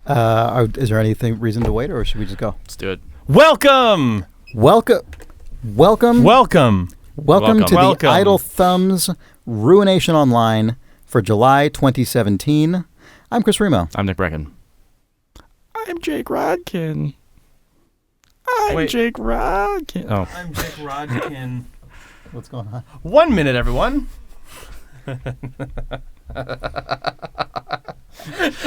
Is there anything reason to wait, or should we just go? Let's do it. Welcome to the Idle Thumbs Ruination Online for July 2017. I'm Chris Remo. I'm Nick Brecken. I'm Jake Rodkin. Jake Rodkin. Oh. I'm Jake Rodkin. What's going on? 1 minute, everyone.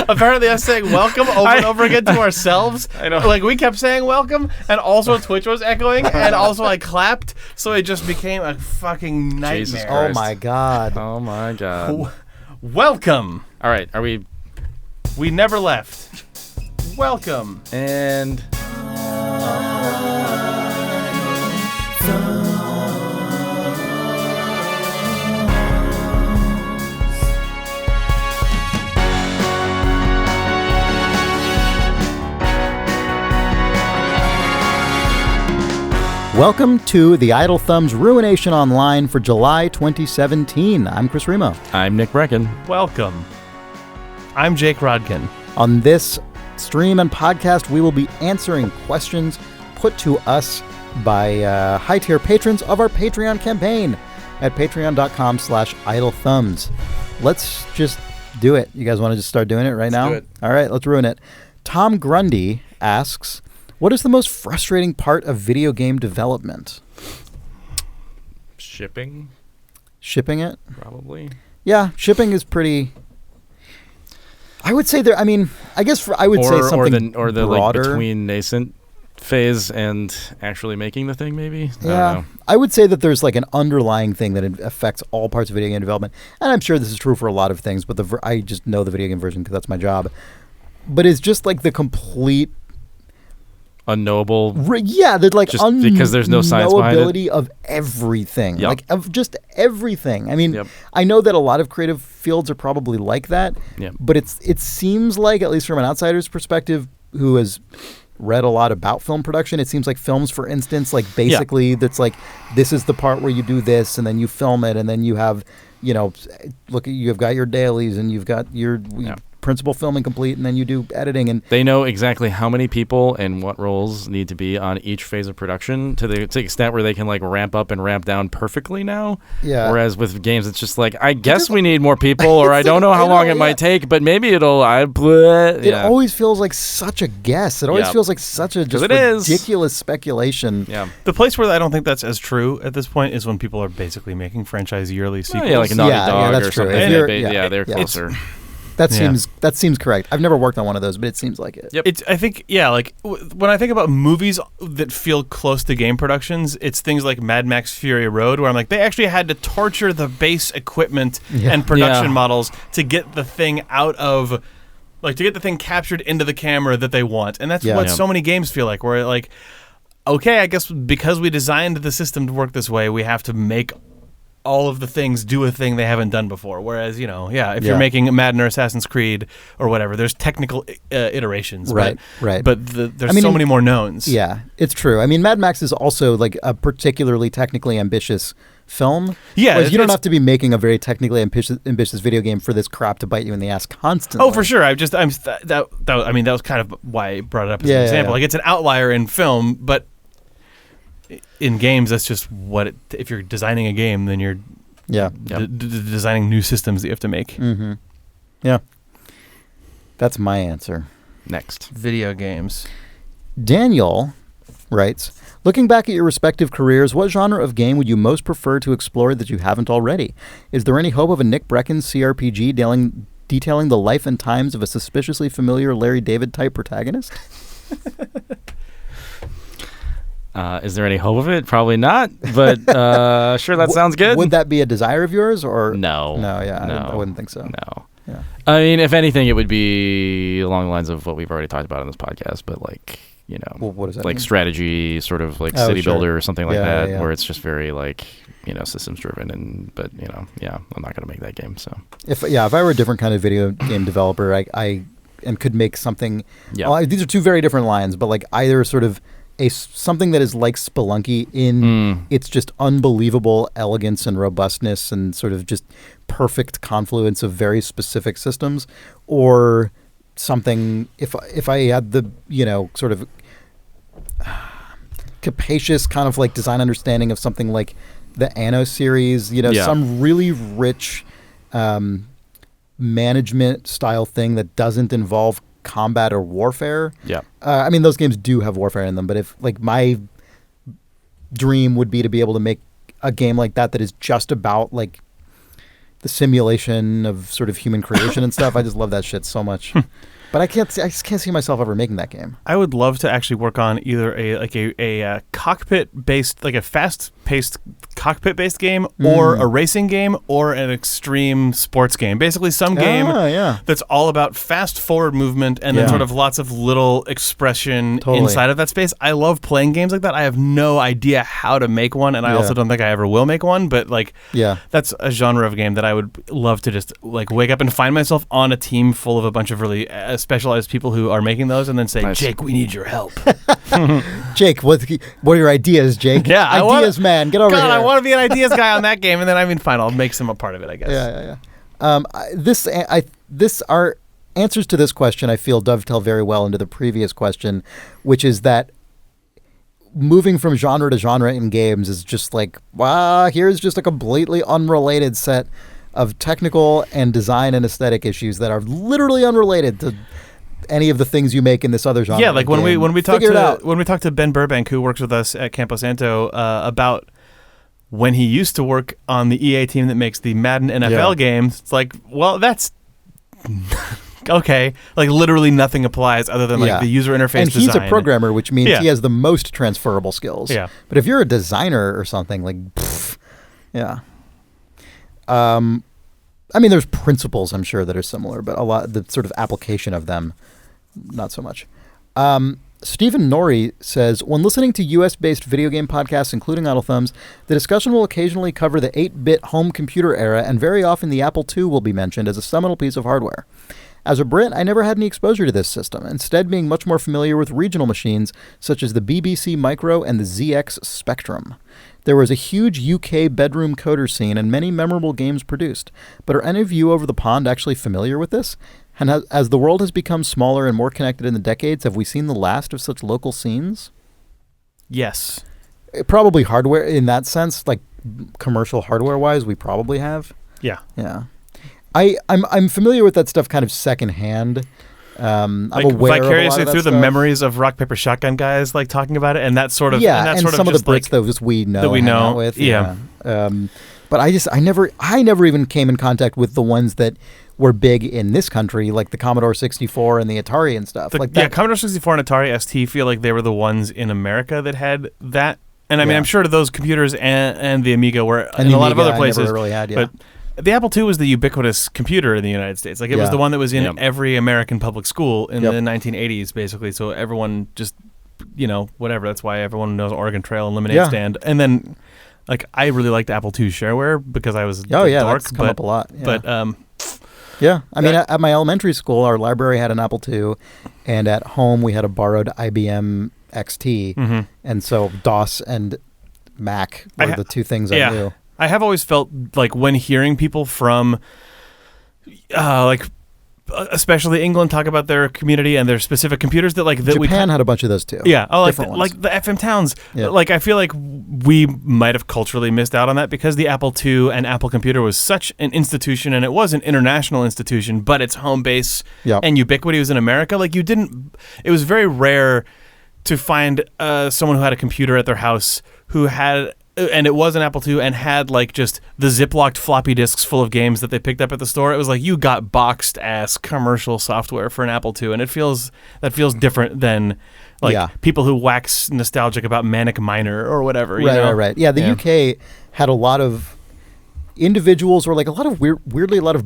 Apparently us saying welcome over and over again to ourselves. I know. Like, we kept saying welcome, and also Twitch was echoing, and also I clapped, so it just became a fucking nightmare. Jesus Oh Christ. my god. Oh my god. Welcome. All right, are we... We never left. Welcome. And... Welcome to the Idle Thumbs Ruination Online for July 2017. I'm Chris Remo. I'm Nick Brecken. Welcome. I'm Jake Rodkin. On this stream and podcast, we will be answering questions put to us by high-tier patrons of our Patreon campaign at patreon.com/idlethumbs. Let's just do it. You guys want to just start doing it right now? Let's do it. All right, let's ruin it. Tom Grundy asks, what is the most frustrating part of video game development? Shipping, Shipping it? probably. Yeah, shipping is pretty... I would say there... I mean, I guess I would say something or the broader. like between nascent phase and actually making the thing, maybe? I don't know. I would say that there's like an underlying thing that affects all parts of video game development. And I'm sure this is true for a lot of things, but I just know the video game version because that's my job. But it's just like the complete... Unknowable. There's like just because there's no science behind unknowability of everything. Yep. Like of just everything. I mean, Yep. I know that a lot of creative fields are probably like that. Yep. But it seems like, at least from an outsider's perspective, who has read a lot about film production, it seems like films, for instance, like basically that's like, this is the part where you do this and then you film it and then you have, you've got your dailies and you've got your principal filming complete and then you do editing, and they know exactly how many people and what roles need to be on each phase of production to the extent where they can like ramp up and ramp down perfectly now. Yeah. Whereas with games, it's just like, I guess we need more people, or I don't know how long it might take, but maybe it'll. It always feels like such a guess. It always feels like such a just ridiculous speculation. Yeah. The place where I don't think that's as true at this point is when people are basically making franchise yearly sequels. Yeah, like a Naughty Dog that's or true. something. They're Yeah. closer. That seems correct. I've never worked on one of those, but it seems like it. Yep. I think, when I think about movies that feel close to game productions, it's things like Mad Max Fury Road, where I'm like, they actually had to torture the base equipment and production models to get the thing to get the thing captured into the camera that they want. And that's what so many games feel like, where like, okay, I guess because we designed the system to work this way, we have to make all of the things do a thing they haven't done before. Whereas, if you're making Madden or Assassin's Creed or whatever, there's technical iterations. Right. But there's so many more knowns. Yeah, it's true. I mean, Mad Max is also like a particularly technically ambitious film. Yeah. You don't have to be making a very technically ambitious video game for this crap to bite you in the ass constantly. Oh, for sure. That was kind of why I brought it up as an example. Like, it's an outlier in film, but in games, that's just if you're designing a game, then you're designing new systems that you have to make. Mm-hmm. Yeah. That's my answer. Next. Video games. Daniel writes, looking back at your respective careers, what genre of game would you most prefer to explore that you haven't already? Is there any hope of a Nick Brecken CRPG detailing the life and times of a suspiciously familiar Larry David-type protagonist? Is there any hope of it? Probably not, but sure, that sounds good. Would that be a desire of yours, or no? I wouldn't think so. No. Yeah. I mean, if anything, it would be along the lines of what we've already talked about on this podcast, but like, well, what does that like mean? Strategy, sort of like city builder or something like that, yeah. where it's just very like, systems driven, but I'm not going to make that game. So if I were a different kind of video game developer, I could make something. Yeah. Well, these are two very different lines, but like either sort of something that is like Spelunky in its just unbelievable elegance and robustness and sort of just perfect confluence of very specific systems, or something, if I had the, sort of capacious kind of like design understanding of something like the Anno series, some really rich management style thing that doesn't involve combat or warfare. Yeah. I mean, those games do have warfare in them, but if like my dream would be to be able to make a game like that is just about like the simulation of sort of human creation and stuff. I just love that shit so much. But I just can't see myself ever making that game. I would love to actually work on either a cockpit based, like a fast paced cockpit based game, or a racing game, or an extreme sports game. Basically, some game that's all about fast forward movement and then sort of lots of little expression inside of that space. I love playing games like that. I have no idea how to make one, and I also don't think I ever will make one. But like, that's a genre of game that I would love to just like wake up and find myself on a team full of a bunch of really specialized people who are making those, and then say, Jake, we need your help. Jake, what are your ideas, Jake? Yeah, ideas, man, get over here. I want to be an ideas guy on that game, and then fine, I'll make some a part of it, I guess. Our answers to this question, I feel, dovetail very well into the previous question, which is that moving from genre to genre in games is just like, wow, here's just a completely unrelated set of technical and design and aesthetic issues that are literally unrelated to any of the things you make in this other genre. Yeah, like when we talk to Ben Burbank, who works with us at Campo Santo, about when he used to work on the EA team that makes the Madden NFL games. It's like, well, that's okay. Like literally nothing applies other than like the user interface and design. He's a programmer, which means he has the most transferable skills. Yeah. But if you're a designer or something, like, I mean, there's principles, I'm sure, that are similar, but a lot, the sort of application of them, not so much. Stephen Norrie says, when listening to US-based video game podcasts, including Idle Thumbs, the discussion will occasionally cover the 8-bit home computer era, and very often the Apple II will be mentioned as a seminal piece of hardware. As a Brit, I never had any exposure to this system, instead being much more familiar with regional machines such as the BBC Micro and the ZX Spectrum. There was a huge UK bedroom coder scene and many memorable games produced. But are any of you over the pond actually familiar with this? And as the world has become smaller and more connected in the decades, have we seen the last of such local scenes? Yes. Probably hardware in that sense, like commercial hardware-wise, we probably have. Yeah. Yeah. I'm familiar with that stuff kind of secondhand. I'm like aware vicariously of through the memories of Rock Paper Shotgun guys like talking about it, and that sort of and sort some of the Brits like, though we know that we know with but I never even came in contact with the ones that were big in this country, like the Commodore 64 and the Atari and stuff like that. Yeah, Commodore 64 and Atari ST feel like they were the ones in America that had that, and I mean I'm sure those computers and the Amiga were in a lot of other places. I never really had, but the Apple II was the ubiquitous computer in the United States. Like it was the one that was in every American public school in the 1980s, basically. So everyone just, whatever. That's why everyone knows Oregon Trail and Lemonade Stand. And then, like, I really liked Apple II shareware because I was dark. That's come up a lot. Yeah. But I mean, at my elementary school, our library had an Apple II, and at home we had a borrowed IBM XT, and so DOS and Mac were the two things I knew. I have always felt like when hearing people from, especially England, talk about their community and their specific computers that Japan had a bunch of those too. Yeah, like the FM Towns. Yeah. Like I feel like we might have culturally missed out on that because the Apple II and Apple Computer was such an institution, and it was an international institution, but its home base and ubiquity was in America. Like it was very rare to find someone who had a computer at their house who had. And it was an Apple II and had like just the Ziplocked floppy disks full of games that they picked up at the store. It was like you got boxed ass commercial software for an Apple II, and that feels different than people who wax nostalgic about Manic Miner or whatever. Right. Yeah, the UK had a lot of individuals, or like a lot of weirdly a lot of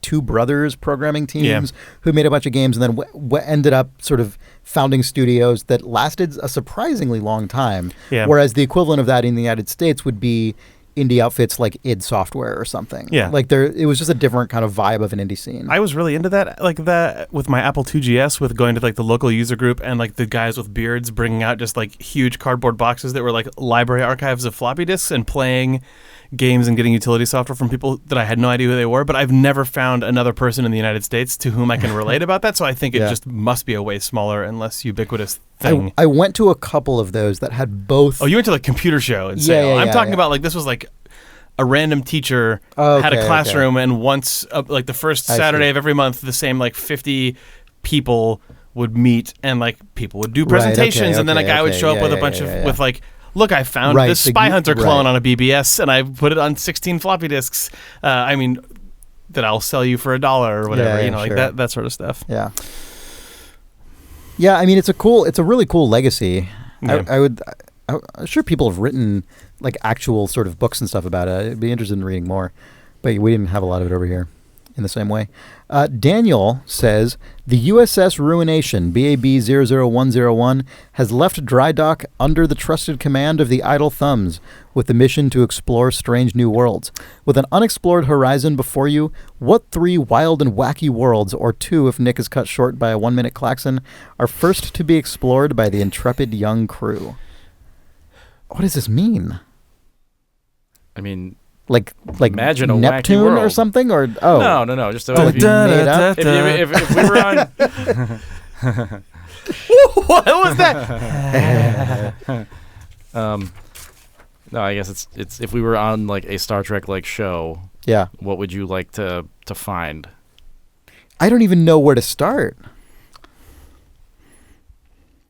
two brothers programming teams who made a bunch of games, and then ended up sort of founding studios that lasted a surprisingly long time. Yeah. Whereas the equivalent of that in the United States would be indie outfits like id Software or something. Yeah. Like it was just a different kind of vibe of an indie scene. I was really into that, like that with my Apple II GS, with going to like the local user group and like the guys with beards bringing out just like huge cardboard boxes that were like library archives of floppy disks and playing games and getting utility software from people that I had no idea who they were, but I've never found another person in the United States to whom I can relate about that. So I think it just must be a way smaller and less ubiquitous thing. I went to a couple of those that had both. Oh, you went to the computer show in Sale. I'm talking about like this was like a random teacher had a classroom and once like the first Saturday of every month the same like 50 people would meet and like people would do presentations and then a guy would show up with a bunch of with like, look, I found this Spy Hunter clone on a BBS and I put it on 16 floppy disks. I mean, that I'll sell you for $1 or whatever, you know, like that sort of stuff. Yeah. Yeah, I mean, it's a really cool legacy. Yeah. I'm sure people have written like actual sort of books and stuff about it. I'd be interested in reading more, but we didn't have a lot of it over here in the same way. Daniel says, the USS Ruination, BAB 00101, has left dry dock under the trusted command of the Idle Thumbs with the mission to explore strange new worlds. With an unexplored horizon before you, what 3 wild and wacky worlds, or 2 if Nick is cut short by a 1-minute klaxon, are first to be explored by the intrepid young crew? What does this mean? I mean, like imagine a Neptune wacky world. or something, or no, just if we were on. What was that? No, I guess it's if we were on like a Star Trek like show. Yeah. What would you like to find? I don't even know where to start.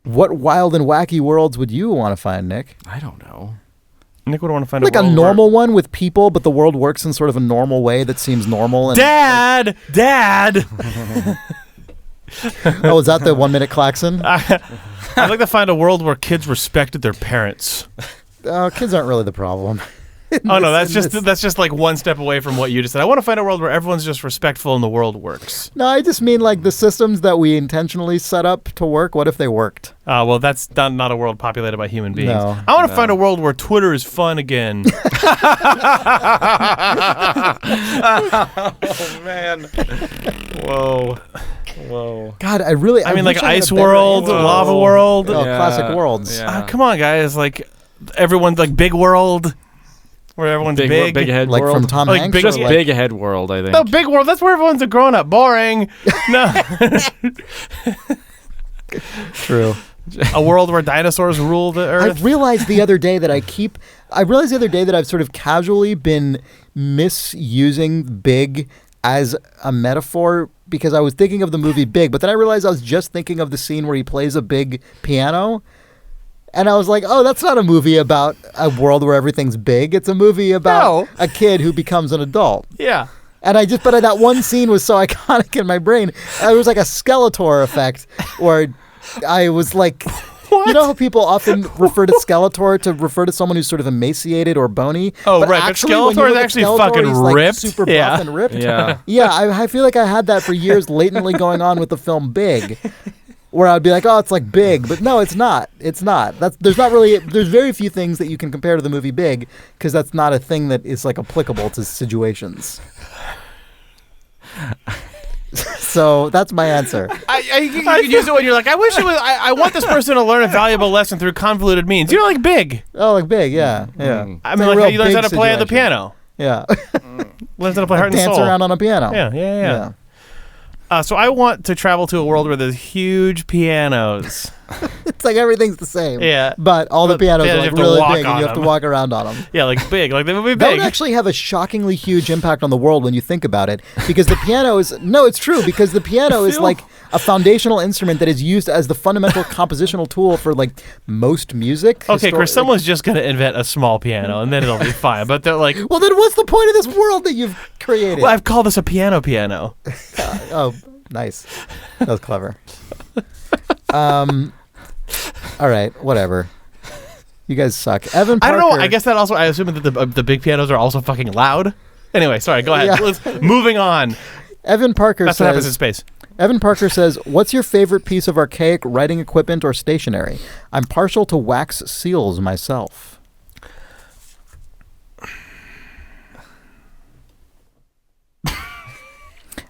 What wild and wacky worlds would you want to find, Nick? I don't know. Nick would want to find like a normal one with people, but the world works in sort of a normal way that seems normal. And Dad! Oh, is that the 1-minute klaxon? I'd like to find a world where kids respected their parents. Kids aren't really the problem. Oh no, that's just like one step away from what you just said. I want to find a world where everyone's just respectful and the world works. No, I just mean like the systems that we intentionally set up to work. What if they worked? Well, that's not a world populated by human beings. No, I want to find a world where Twitter is fun again. Oh man! Whoa! God, I mean, like Ice World, Lava World. Oh, classic worlds. Yeah. Come on, guys! Like everyone's like Big World. Where everyone's big head like world. From Tom like Hanks. Big, just like, big head world, I think. No, Big World. That's where everyone's a grown up. Boring. No. True. A world where dinosaurs rule the earth. I realized the other day that I've sort of casually been misusing big as a metaphor because I was thinking of the movie Big, but then I realized I was just thinking of the scene where he plays a big piano. And I was like, oh, that's not a movie about a world where everything's big. It's a movie about a kid who becomes an adult. Yeah. And but that one scene was so iconic in my brain. It was like a Skeletor effect where I was like, what? You know how people often refer to Skeletor to refer to someone who's sort of emaciated or bony? Oh, right. But Skeletor is actually fucking he's ripped. Like super buff and ripped. Yeah. Yeah, I feel like I had that for years latently going on with the film Big. Where I'd be like, oh, it's like Big, but no, it's not. It's not. There's very few things that you can compare to the movie Big because that's not a thing that is like applicable to situations. So that's my answer. You can use it when you're like, I wish it was. I want this person to learn a valuable lesson through convoluted means. You know, like Big. Oh, like Big, yeah, yeah. I mean, like how you learn how to play the piano. Yeah. Learns how to play Heart and Soul. Dance around on a piano. Yeah. So I want to travel to a world where there's huge pianos. It's like everything's the same. Yeah. But all the pianos are like really big and you have to walk around on them. Yeah, like Big. Like they would be big. That would actually have a shockingly huge impact on the world when you think about it. Because the piano is... No, it's true. Because the piano is like a foundational instrument that is used as the fundamental compositional tool for like most music. Okay, Chris, someone's just going to invent a small piano and then it'll be fine. But they're like... Well, then what's the point of this world that you've created? Well, I've called this a piano. Oh, nice. That was clever. All right, whatever. You guys suck. Evan Parker. I don't know. I guess that also, I assume that the big pianos are also fucking loud. Anyway, sorry, go ahead. Yeah. Moving on. Evan Parker That's what happens in space. Evan Parker says, what's your favorite piece of archaic writing equipment or stationery? I'm partial to wax seals myself.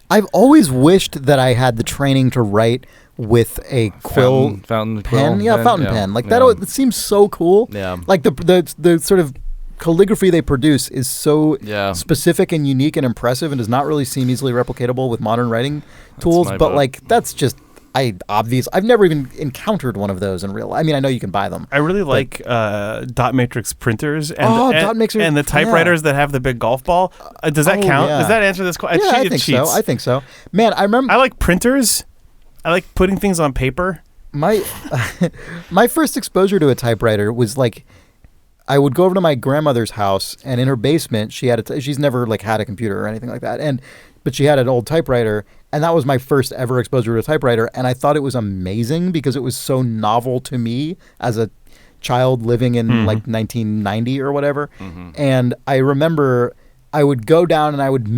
I've always wished that I had the training to write with a fountain pen. Quill Yeah, fountain pen. Like that. It seems so cool. Yeah. Like the sort of calligraphy they produce is so Yeah. specific and unique and impressive and does not really seem easily replicatable with modern writing tools. my But vote. like that's just I've never even encountered one of those in real life. I mean, I know you can buy them. I really like dot matrix printers and, dot matrix, and the typewriters that have the big golf ball. Does that count? yeah. Does that answer this question? Yeah, I think so. I think so. Man, I remember I like printers. I like putting things on paper. my my first exposure to a typewriter was like I would go over to my grandmother's house, and in her basement she had she's never like had a computer or anything like that, but she had an old typewriter, and that was my first ever exposure to a typewriter, and I thought it was amazing because it was so novel to me as a child living in like 1990 or whatever. And I remember I would go down and I would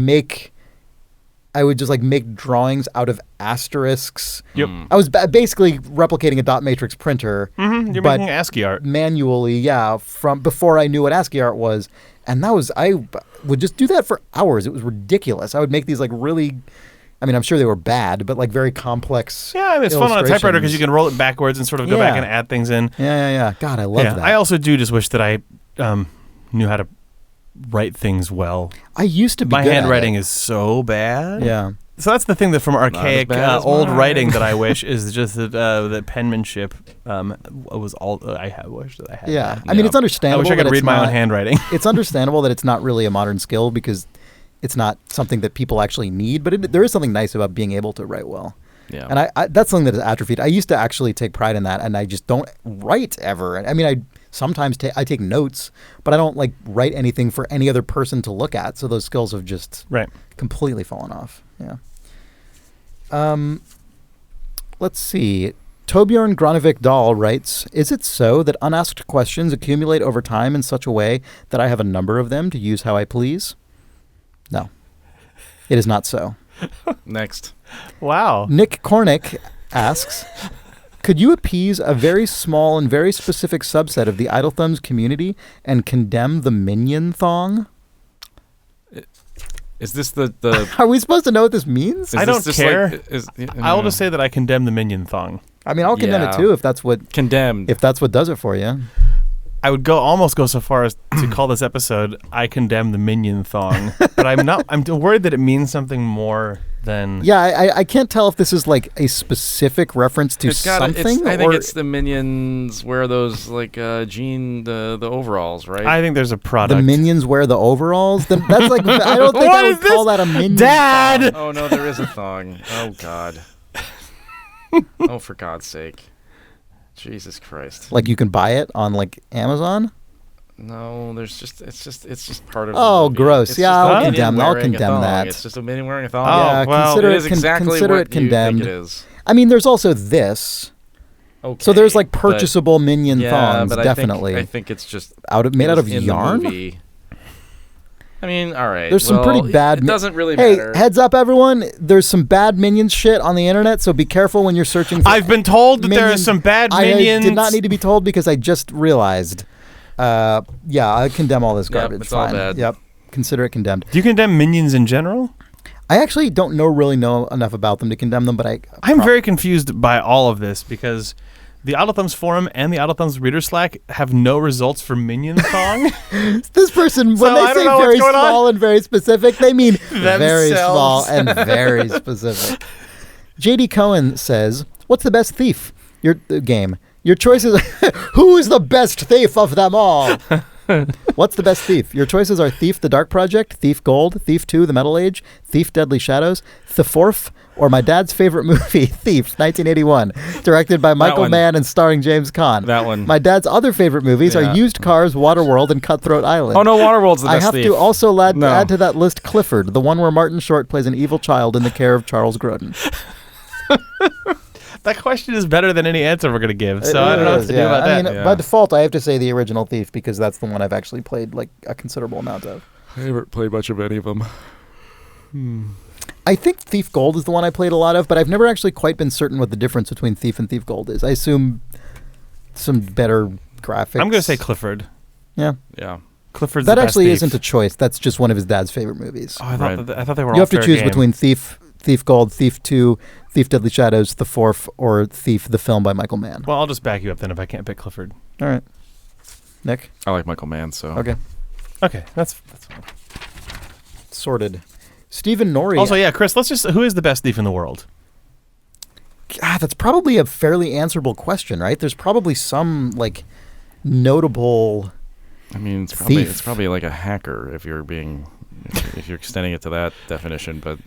just like make drawings out of asterisks. Yep. I was basically replicating a dot matrix printer. You're but making ASCII art. manually, from before I knew what ASCII art was. And I would just do that for hours. It was ridiculous. I would make these like really, I mean, I'm sure they were bad, but like very complex. Yeah, I mean, it's fun on a typewriter because you illustrations. can roll it backwards and sort of go back and add things in. Yeah. God, I love that. I also do just wish that I knew how to write things well. I used to be My good at handwriting it. is so bad. Yeah. So that's the thing that from archaic bad as old mine. writing that I wish is just that penmanship was all I wish that I had. Yeah. that. I mean, Yeah. it's I understandable. wish I could that read it's my own not- handwriting. It's understandable that it's not really a modern skill because it's not something that people actually need, but there is something nice about being able to write well. Yeah. And I that's something that is atrophied. I used to actually take pride in that, and I just don't write ever. I mean, I sometimes I take notes, but I don't like write anything for any other person to look at. So those skills have just Right. completely fallen off. Yeah. Let's see. Torbjorn Gronevik Dahl writes, "Is it so that unasked questions accumulate over time in such a way that I have a number of them to use how I please?" No. It is not so. Next. Wow. Nick Cornick asks, "Could you appease a very small and very specific subset of the Idle Thumbs community and condemn the minion thong?" Is this the Are we supposed to know what this means? is I this don't just care. Like, I'll just say that I condemn the minion thong. I mean, I'll condemn Yeah. it too if that's what condemned. does it for you. I would almost go so far as to call this episode "I condemn the minion thong," but I'm not. I'm worried that it means something more than. Yeah, I can't tell if this is like a specific reference to something. I think or it's the minions wear those like the overalls, right? I think there's a product. the minions wear the overalls. Then that's like I don't think What I is would call this? that a minion. Dad! Oh no, there is a thong. Oh God. Oh, for God's sake. Jesus Christ. Like you can buy it on like Amazon. No, there's just it's just part of. Oh, the movie. gross. It's Yeah, just a I'll minion condemn- I'll wearing a condemn thong. that. It's just a minion wearing a thong. Yeah, well, consider it it, is exactly consider what it condemned. you think it is. I mean, there's also this. Okay, So there's like but- purchasable minion yeah, things, but definitely I think it's just made it out was of in the yarn. movie. I mean, all right. There's some pretty bad. It doesn't really Hey, matter. heads up, everyone! There's some bad minions shit on the internet, so be careful when you're searching. For I've been told that there are minions. some bad I minions. did not need to be told because I just realized. Yeah, I condemn all this garbage. it's all Fine. bad. Yep, consider it condemned. Do you condemn minions in general? I actually don't really know enough about them to condemn them, but I'm very confused by all of this because the Idle Thumbs forum and the Idle Thumbs reader Slack have no results for minion thong. This person, So when I they don't say know what's very going on. small and very specific, they mean very small Themselves. and very specific. JD Cohen says, "What's the best thief?" Your game. Your choices. Who is the best thief of them all? What's the best thief? Your choices are Thief: The Dark Project, Thief Gold, Thief 2: The Metal Age, Thief: Deadly Shadows, Thiforf, or my dad's favorite movie, Thief, 1981, directed by Michael one. Mann and starring James Caan. That one. My dad's other favorite movies Yeah. are Used Cars, Waterworld, and Cutthroat Island. Oh no, Waterworld's the I best have thief. to also No. add to that list Clifford, the one where Martin Short plays an evil child in the care of Charles Grodin. That question is better than any answer we're going to give, so It I don't know is, what to do yeah. about I that. mean, Yeah. by default, I have to say the original Thief because that's the one I've actually played like a considerable amount of. I haven't played much of any of them. I think Thief Gold is the one I played a lot of, but I've never actually quite been certain what the difference between Thief and Thief Gold is. I assume some better graphics. I'm going to say Clifford. Yeah. Yeah. Clifford's That the best actually thief. isn't a choice. That's just one of his dad's favorite movies. Oh, I thought, Right. I thought they were You all have to fair choose game. between Thief Gold, Thief 2, Thief: Deadly Shadows, Thiforf, or Thief: The Film by Michael Mann. Well, I'll just back you up then if I can't pick Clifford. All right. Nick? I like Michael Mann, so Okay. Okay, that's fine. Sorted. Stephen Norrie. Also, yeah, Chris, who is the best thief in the world? God, that's probably a fairly answerable question, right? There's probably some like notable. I mean, it's thief. probably like a hacker if you're extending it to that definition, but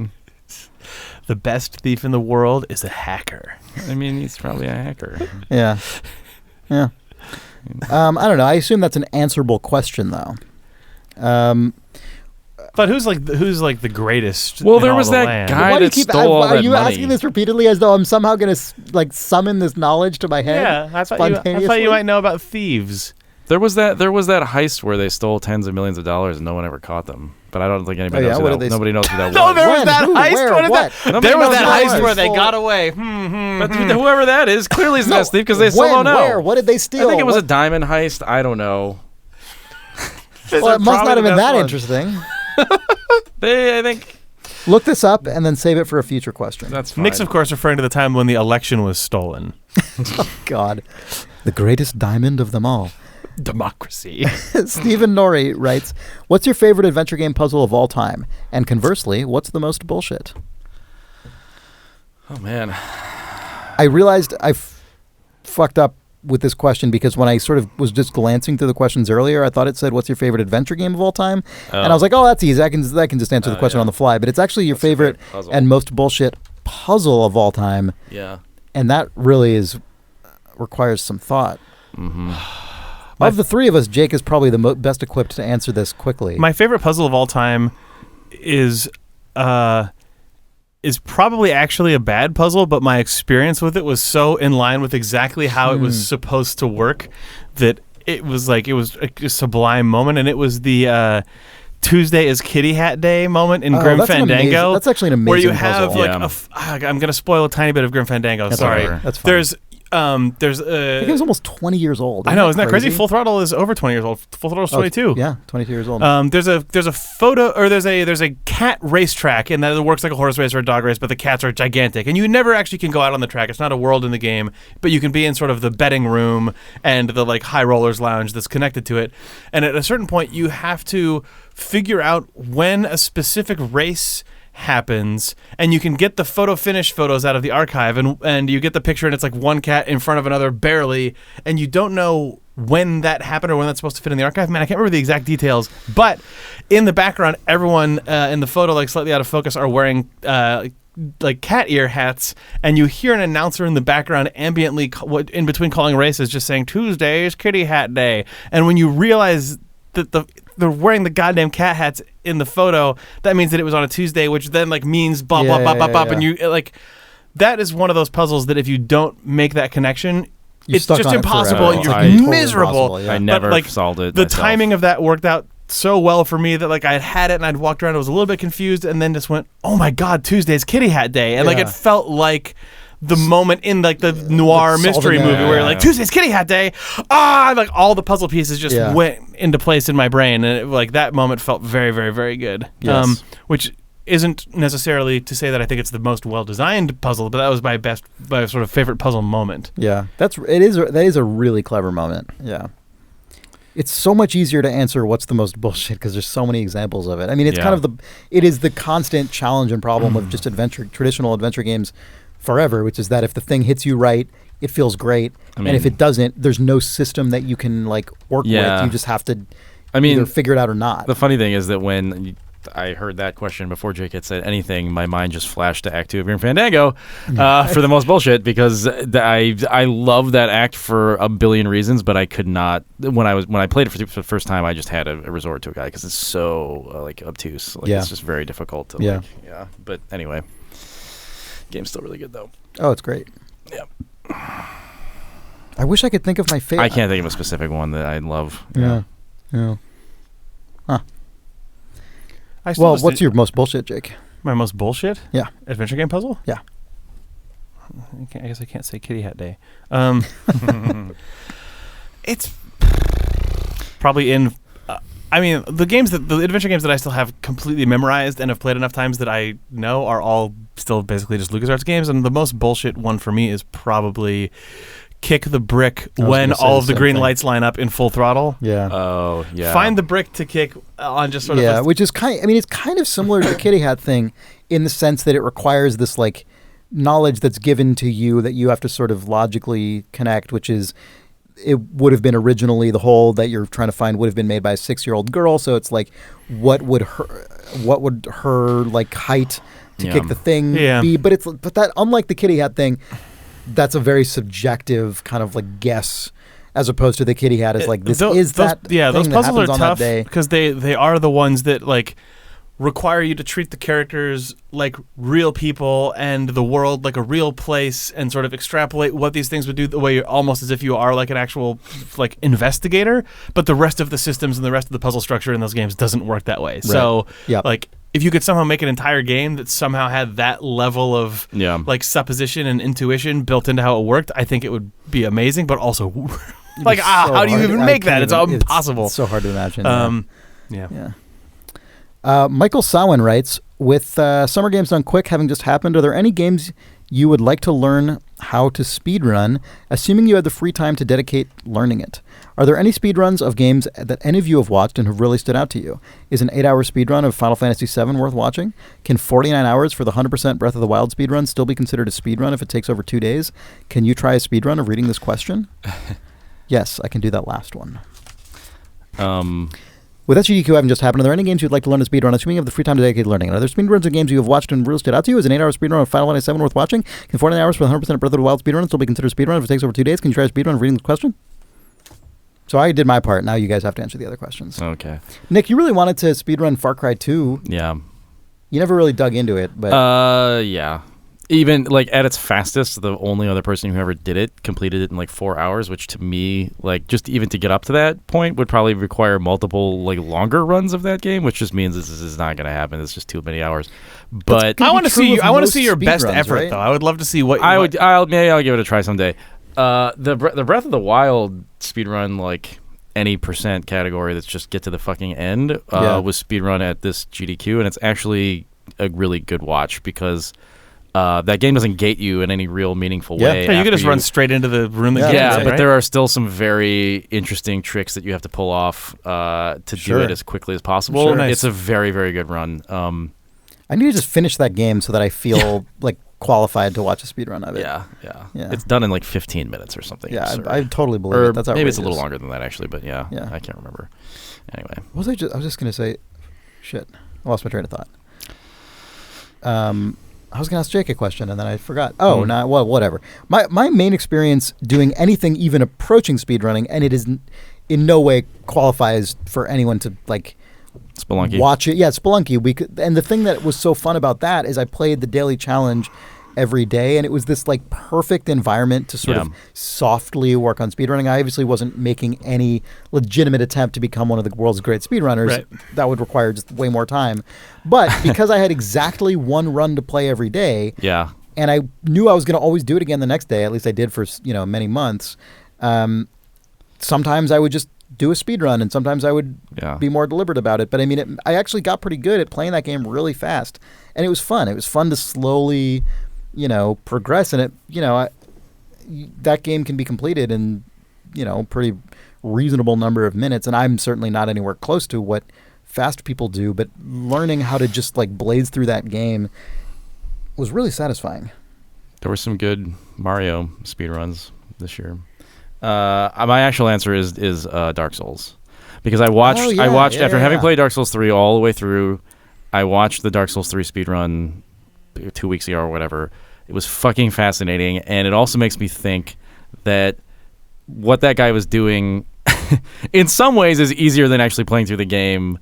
The best thief in the world is a hacker. I mean, he's probably a hacker. Yeah. I don't know. I assume that's an answerable question, though. But who's the greatest? Well, in there all was the that land? guy that stole all that money. Are you asking this repeatedly as though I'm somehow going to like summon this knowledge to my head? Yeah, I thought you might know about thieves. There was that heist where they stole tens of millions of dollars and no one ever caught them. But I don't think anybody knows who that. Nobody knows who that was. No, there was When? that Who? heist. Where? What is What? that? Nobody There was knows that who that heist was. where they Stole- got away. But whoever that is, clearly is the best thief because they still don't know. Where? What did they steal? I think it was a diamond heist. I don't know. Well, it must not have been that interesting. I think Look this up and then save it for a future question. that's fine. Nick's, of course, referring to the time when the election was stolen. God, the greatest diamond of them all. Democracy. Stephen Norrie writes, "What's your favorite adventure game puzzle of all time? And conversely, what's the most bullshit?" Oh man. I realized I fucked up with this question because when I sort of was just glancing through the questions earlier, I thought it said, "What's your favorite adventure game of all time?" And I was like, "Oh, that's easy. I can just answer the question on the fly." But it's actually your favorite puzzle? and most bullshit puzzle of all time, Yeah. and that really requires some thought. Mm-hmm. Of the three of us, Jake is probably the best equipped to answer this quickly. My favorite puzzle of all time is probably actually a bad puzzle, but my experience with it was so in line with exactly how it was supposed to work that it was a sublime moment, and it was the Tuesday is Kitty Hat Day moment in Grim Fandango. That's actually an amazing where you puzzle. have I'm going to spoil a tiny bit of Grim Fandango. That's Sorry. fine. That's fine. I think it was almost 20 years old. I know, isn't that crazy? Full Throttle is over 20 years old. Full Throttle is 22. Yeah, 22 years old. There's a photo, or there's a cat racetrack, and that it works like a horse race or a dog race, but the cats are gigantic, and you never actually can go out on the track. It's not a world in the game, but you can be in sort of the betting room and the like high rollers lounge that's connected to it. And at a certain point, you have to figure out when a specific race happens, and you can get the photo finish photos out of the archive, and you get the picture, and it's like one cat in front of another barely, and you don't know when that happened or when that's supposed to fit in the archive. Man, I can't remember the exact details, but in the background, everyone in the photo, like slightly out of focus, are wearing like cat ear hats, and you hear an announcer in the background ambiently in between calling races just saying Tuesday is Kitty Hat Day. And when you realize that they're wearing the goddamn cat hats in the photo, that means that it was on a Tuesday, which then like means blah blah blah blah blah. And you like, that is one of those puzzles that if you don't make that connection, it's just impossible, and you're miserable. I never solved it. The timing of that worked out so well for me that like I had it and I'd walked around, I was a little bit confused, and then just went, oh my god, Tuesday's Kitty Hat Day, and like it felt like the moment in like the noir mystery movie where like Tuesday's Kitty Hat Day, like all the puzzle pieces just went into place in my brain, and like that moment felt very, very, very good. Yes. Which isn't necessarily to say that I think it's the most well-designed puzzle, but that was my sort of favorite puzzle moment. Yeah, that is a really clever moment. Yeah. It's so much easier to answer what's the most bullshit because there's so many examples of it. I mean, it's kind of it is the constant challenge and problem of just traditional adventure games forever, which is that if the thing hits you right, it feels great, and if it doesn't, there's no system that you can like work with. You just have to either figure it out or not. The funny thing is that when I heard that question before Jake had said anything, my mind just flashed to Act 2 of Grim Fandango for the most bullshit, because I love that act for a billion reasons, but I could not, when I played it for the first time, I just had to resort to a guy because it's so like obtuse. Like it's just very difficult to But anyway, game's still really good though. Oh, it's great. Yeah. I wish I could think of my favorite. I can't think of a specific one that I love. Yeah. Huh. Well, what's your most bullshit, Jake? My most bullshit? Yeah. Adventure game puzzle? Yeah. I guess I can't say Kitty Hat Day. It's probably in... the adventure games that I still have completely memorized and have played enough times that I know are all still basically just LucasArts games, and the most bullshit one for me is probably kick the brick was when gonna say all the of the same green thing. lights line up in full throttle. Yeah. Oh, yeah. Find the brick to kick on just sort of Yeah, a, which is it's kind of similar to the kitty hat thing in the sense that it requires this like knowledge that's given to you that you have to sort of logically connect, which is it would have been originally the hole that you're trying to find would have been made by a 6-year-old girl. So it's like, what would her like height to kick the thing be? But that unlike the kitty hat thing, that's a very subjective kind of like guess. As opposed to the kitty hat is like, those puzzles are tough day. Because they are the ones that like require you to treat the characters like real people and the world like a real place and sort of extrapolate what these things would do the way you're almost as if you are like an actual like investigator. But the rest of the systems and the rest of the puzzle structure in those games doesn't work that way. Right. So like if you could somehow make an entire game that somehow had that level of like supposition and intuition built into how it worked, I think it would be amazing, but also like how do you even make that? It's impossible. It's so hard to imagine. Yeah. Michael Samhain writes, with Summer Games Done Quick having just happened, are there any games you would like to learn how to speedrun, assuming you had the free time to dedicate learning it? Are there any speedruns of games that any of you have watched and have really stood out to you? Is an 8-hour speedrun of Final Fantasy VII worth watching? Can 49 hours for the 100% Breath of the Wild speedrun still be considered a speedrun if it takes over 2 days? Can you try a speedrun of reading this question? Yes, I can do that last one. With SGDQ having just happened, are there any games you'd like to learn to speedrun, assuming you have the free time to dedicate learning? Are there speedruns of games you have watched and really stood out to you? Is an 8-hour speedrun of Final Fantasy VII worth watching? Can 49 hours for the 100% Breath of the Wild speedrun still be considered a speedrun if it takes over 2 days? Can you try a speedrun of reading the question? So I did my part. Now you guys have to answer the other questions. Okay. Nick, you really wanted to speedrun Far Cry 2. Yeah. You never really dug into it, but... Yeah. Even like at its fastest, the only other person who ever did it completed it in like 4 hours, which to me, like just even to get up to that point would probably require multiple like longer runs of that game, which just means this is not going to happen. It's just too many hours. But I want to see you. I want to see your best effort, right? Though. I would love to see what I'll give it a try someday. The Breath of the Wild speedrun, like any percent category that's just get to the fucking end, was speedrun at this GDQ, and it's actually a really good watch because. That game doesn't gate you in any real meaningful way. Yeah, you can just run straight into the room. But there are still some very interesting tricks that you have to pull off to do it as quickly as possible. Sure, nice. It's a very, very good run. I need to just finish that game so that I feel like qualified to watch a speedrun of it. Yeah. It's done in like 15 minutes or something. Yeah, I totally believe it. That's outrageous. Maybe it's a little longer than that actually, but yeah. I can't remember. Anyway, I was just gonna say, shit, I lost my train of thought. I was going to ask Jake a question, and then I forgot. Well, whatever. My main experience doing anything even approaching speedrunning, and it is in no way qualifies for anyone to, like, Spelunky. Watch it. Yeah, Spelunky. And the thing that was so fun about that is I played the daily challenge every day, and it was this, like, perfect environment to sort of softly work on speedrunning. I obviously wasn't making any legitimate attempt to become one of the world's great speedrunners. Right. That would require just way more time. But because I had exactly one run to play every day, and I knew I was going to always do it again the next day, at least I did for many months, sometimes I would just do a speedrun, and sometimes I would be more deliberate about it. But I mean, I actually got pretty good at playing that game really fast, and it was fun. It was fun to slowly... progress, and that game can be completed in, pretty reasonable number of minutes, and I'm certainly not anywhere close to what fast people do, but learning how to just like blaze through that game was really satisfying. There were some good Mario speedruns this year. My actual answer is Dark Souls, because I watched after having played Dark Souls 3 all the way through, I watched the Dark Souls 3 speedrun 2 weeks ago or whatever. It was fucking fascinating, and it also makes me think that what that guy was doing in some ways is easier than actually playing through the game.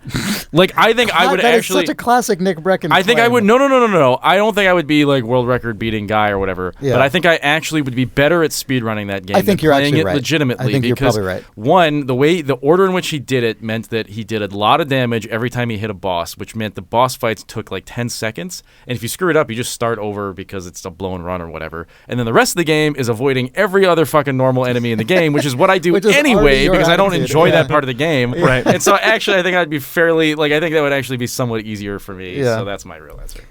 Like, I think I would that actually... That is such a classic Nick Brecken I think claim. I would... No. I don't think I would be, like, world record beating guy or whatever. Yeah. But I think I actually would be better at speedrunning that game. I think you're actually right. Legitimately. I think you're probably right. One, the order in which he did it meant that he did a lot of damage every time he hit a boss, which meant the boss fights took, like, 10 seconds. And if you screw it up, you just start over because it's a blow and run or whatever. And then the rest of the game is avoiding every other fucking normal enemy in the game, which is what I do anyway because I don't enjoy that part of the game. Right. And so actually I think I'd be fairly, like, I think that would actually be somewhat easier for me. Yeah. So that's my real answer.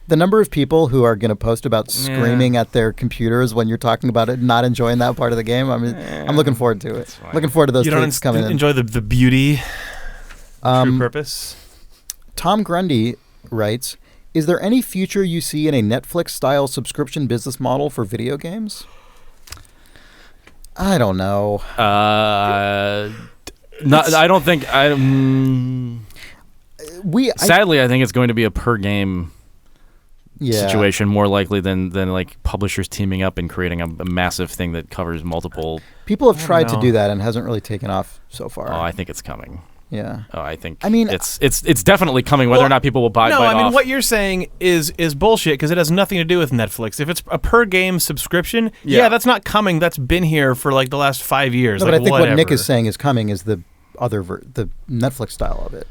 The number of people who are going to post about screaming at their computers when you're talking about it, not enjoying that part of the game. I mean, I'm looking forward to it. Looking forward to those tweets coming in. You don't enjoy the beauty, true purpose? Tom Grundy writes, is there any future you see in a Netflix-style subscription business model for video games? I don't know. I don't think... Sadly, I think it's going to be a per-game... situation more likely than like publishers teaming up and creating a massive thing that covers multiple. People have tried to do that and hasn't really taken off so far. Oh, I think it's coming. Yeah. Oh, I mean, it's definitely coming. Whether or not people will buy. No, I mean what you're saying is bullshit because it has nothing to do with Netflix. If it's a per game subscription, that's not coming. That's been here for like the last 5 years. No, but I think what Nick is saying is coming is the the Netflix style of it.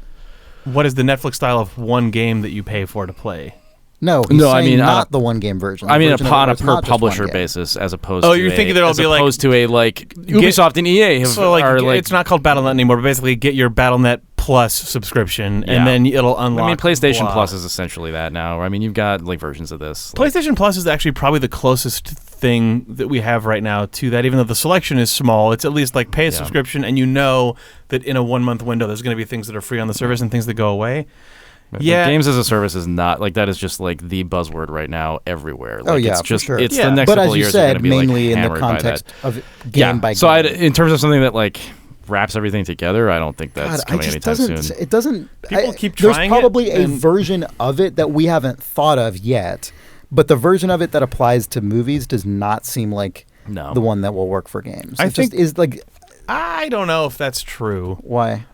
What is the Netflix style of one game that you pay for to play? No, I mean not the one game version. I mean upon a per publisher basis, as opposed. Oh, you're thinking there'll be like opposed to a like Ubisoft and EA have. So like it's not called BattleNet anymore, but basically get your BattleNet Plus subscription, and then it'll unlock. I mean, PlayStation Plus is essentially that now. I mean, you've got like versions of this. PlayStation Plus is actually probably the closest thing that we have right now to that. Even though the selection is small, it's at least like pay a subscription, and you know that in a 1 month window, there's going to be things that are free on the service and things that go away. Yeah, games as a service is not like that. Is just like the buzzword right now everywhere. Like, it's just, for sure. It's the next but couple as you years said, are be mainly like in the context of game by game. So in terms of something that like wraps everything together, I don't think that's coming anytime soon. It doesn't. People keep trying. There's probably a version of it that we haven't thought of yet, but the version of it that applies to movies does not seem like the one that will work for games. I think just is like. I don't know if that's true. Why?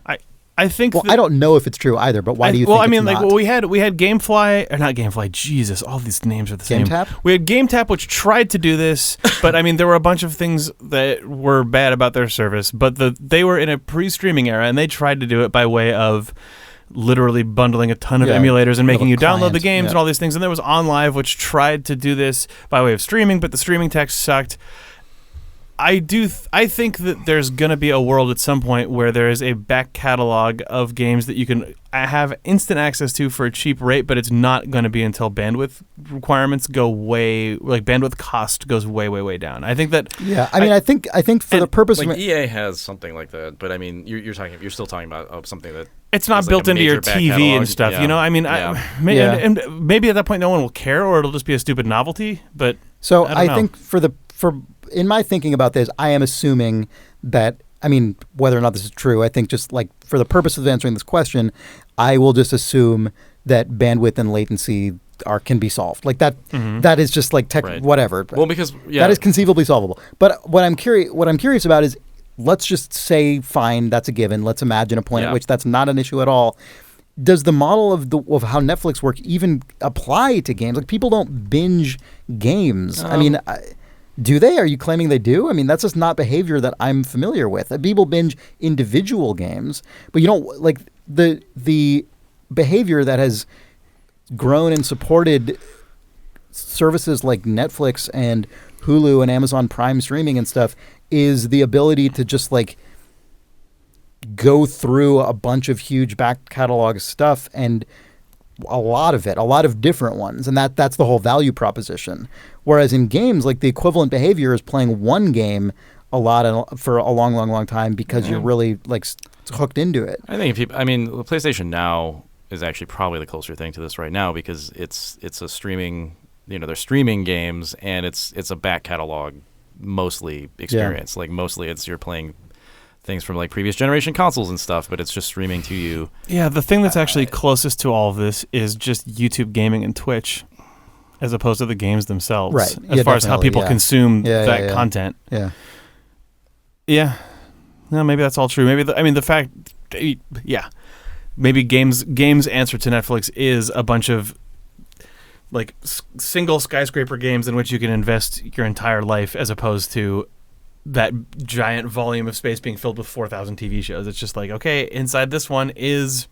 I think. Well, I don't know if it's true either. But why do you think? Well, I mean, like we had GameFly or not GameFly. Jesus, all these names are the same. GameTap? We had GameTap, which tried to do this, but I mean, there were a bunch of things that were bad about their service. But they were in a pre-streaming era, and they tried to do it by way of literally bundling a ton of emulators and making you download the games and all these things. And there was OnLive, which tried to do this by way of streaming, but the streaming tech sucked. I think that there's going to be a world at some point where there is a back catalog of games that you can have instant access to for a cheap rate, but it's not going to be until bandwidth requirements go bandwidth cost goes way, way, way down. I think that. Yeah, I mean, I think for the purpose of EA has something like that, but I mean, you're still talking about something that it's not built into your TV and stuff. You know, I mean, and maybe at that point no one will care, or it'll just be a stupid novelty. But so I think in my thinking about this, I am assuming that, I mean, whether or not this is true, I think just like for the purpose of answering this question, I will just assume that bandwidth and latency can be solved. Like that, that is just like whatever. Well, because that is conceivably solvable. But what I'm curious about is, let's just say, fine, that's a given. Let's imagine a point at which that's not an issue at all. Does the model of how Netflix works even apply to games? Like, people don't binge games. I mean. Do they? Are you claiming they do? I mean, that's just not behavior that I'm familiar with. People binge individual games, but you don't like the behavior that has grown and supported services like Netflix and Hulu and Amazon Prime streaming and stuff is the ability to just like go through a bunch of huge back catalog stuff, and a lot of different ones, and that's the whole value proposition. Whereas in games, like, the equivalent behavior is playing one game a lot for a long, long, long time because you're really like hooked into it. I think PlayStation Now is actually probably the closer thing to this right now because it's a streaming. You know, they're streaming games, and it's a back catalog mostly experience. Like, mostly you're playing things from like previous generation consoles and stuff, but it's just streaming to you. Yeah, the thing that's actually closest to all of this is just YouTube gaming and Twitch, as opposed to the games themselves. Right. As far as how people consume that content. Yeah. Yeah. No, maybe that's all true. Maybe the fact. Yeah. Maybe games answer to Netflix is a bunch of like single skyscraper games in which you can invest your entire life, as opposed to that giant volume of space being filled with 4,000 TV shows. It's just like, okay, inside this one is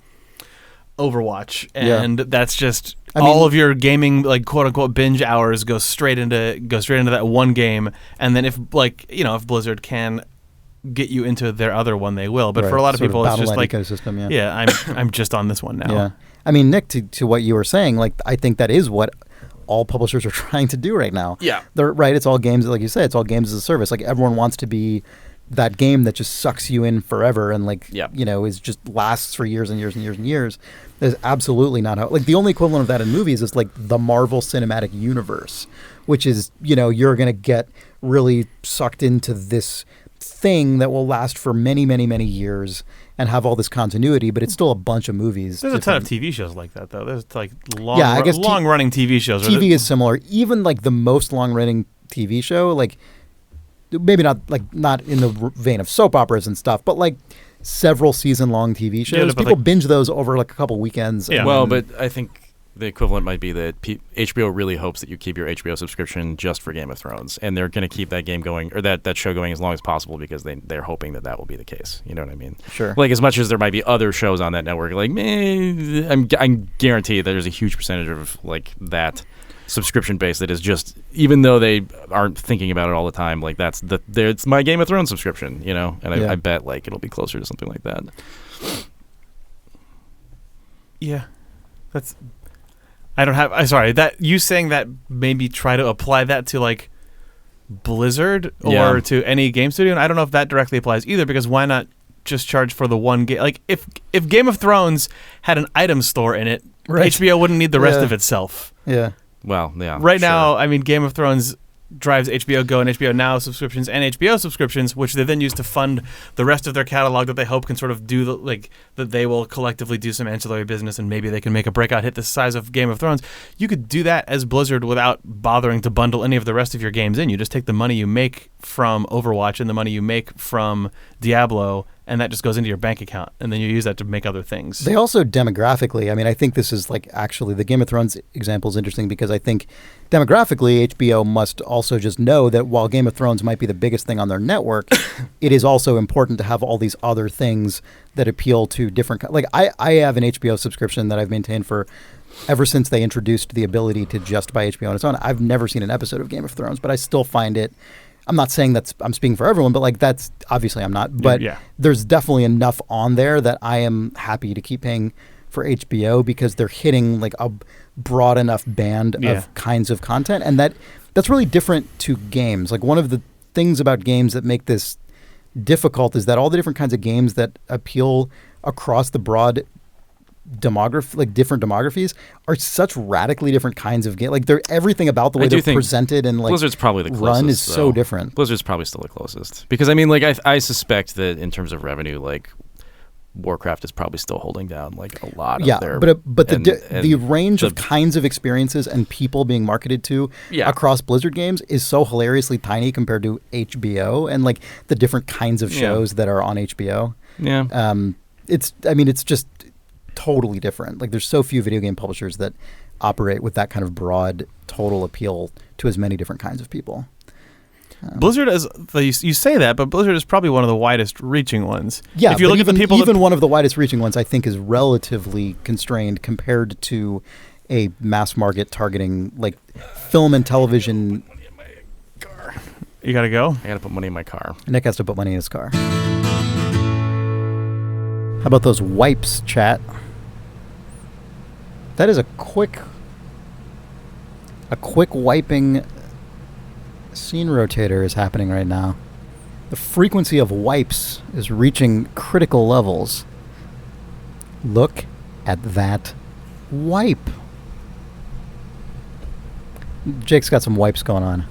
Overwatch, and that's just all of your gaming, like, quote unquote binge hours go straight into that one game. And then if Blizzard can get you into their other one, they will. But for a lot of people, it's just like ecosystem, I'm just on this one now. Yeah. I mean, Nick, to what you were saying, like I think that is what all publishers are trying to do right now. Yeah. They're right. It's all games, like you said, it's all games as a service. Like everyone wants to be that game that just sucks you in forever and like, is just lasts for years and years and years and years. There's absolutely not how, like the only equivalent of that in movies is like the Marvel Cinematic Universe, which is, you're going to get really sucked into this thing that will last for many, many, many years and have all this continuity, but it's still a bunch of movies. There's a ton of TV shows like that, though. There's like I guess long-running TV shows. TV is similar. Even like the most long-running TV show, like maybe not in the vein of soap operas and stuff, but like several season-long TV shows. People binge those over like a couple weekends. Yeah. Well, but I think the equivalent might be that HBO really hopes that you keep your HBO subscription just for Game of Thrones, and they're going to keep that game going or that show going as long as possible because they're hoping that will be the case. You know what I mean? Sure. Like as much as there might be other shows on that network, like I'm guaranteed that there's a huge percentage of like that subscription base that is just, even though they aren't thinking about it all the time, like it's my Game of Thrones subscription, and I bet like it'll be closer to something like that. Yeah, sorry, that you saying that maybe try to apply that to like Blizzard or to any game studio, and I don't know if that directly applies either, because why not just charge for the one game? Like if Game of Thrones had an item store in it, right, HBO wouldn't need the rest of itself. Yeah. Well, yeah. Right now, I mean, Game of Thrones drives HBO Go and HBO Now subscriptions and HBO subscriptions, which they then use to fund the rest of their catalog that they hope can sort of do that they will collectively do some ancillary business and maybe they can make a breakout hit the size of Game of Thrones. You could do that as Blizzard without bothering to bundle any of the rest of your games in. You just take the money you make from Overwatch and the money you make from Diablo, and that just goes into your bank account, and then you use that to make other things. They also demographically, I mean, I think this is like actually the Game of Thrones example is interesting because I think demographically HBO must also just know that while Game of Thrones might be the biggest thing on their network, it is also important to have all these other things that appeal to different, like I have an HBO subscription that I've maintained for ever since they introduced the ability to just buy HBO on its own. I've never seen an episode of Game of Thrones, but I still find it, I'm not saying I'm speaking for everyone, but like that's obviously I'm not. But there's definitely enough on there that I am happy to keep paying for HBO because they're hitting like a broad enough band of kinds of content, and that's really different to games. Like one of the things about games that make this difficult is that all the different kinds of games that appeal across the broad demography, like different demographies, are such radically different kinds of game. Like they're everything about the way they're presented and like Blizzard's probably the closest, run is so different. Blizzard's probably still the closest because I mean, like I suspect that in terms of revenue, like Warcraft is probably still holding down like a lot of their. But the range of kinds of experiences and people being marketed to across Blizzard games is so hilariously tiny compared to HBO and like the different kinds of shows that are on HBO. Yeah. It's just totally different. Like there's so few video game publishers that operate with that kind of broad total appeal to as many different kinds of people. Blizzard is, you say that, but Blizzard is probably one of the widest reaching ones. Yeah, if you look at the people, even one of the widest reaching ones, I think, is relatively constrained compared to a mass market targeting like film and television. You gotta go. I gotta put money in my car. Nick has to put money in his car. How about those wipes, chat? That is a quick wiping scene rotator is happening right now. The frequency of wipes is reaching critical levels. Look at that wipe. Jake's got some wipes going on.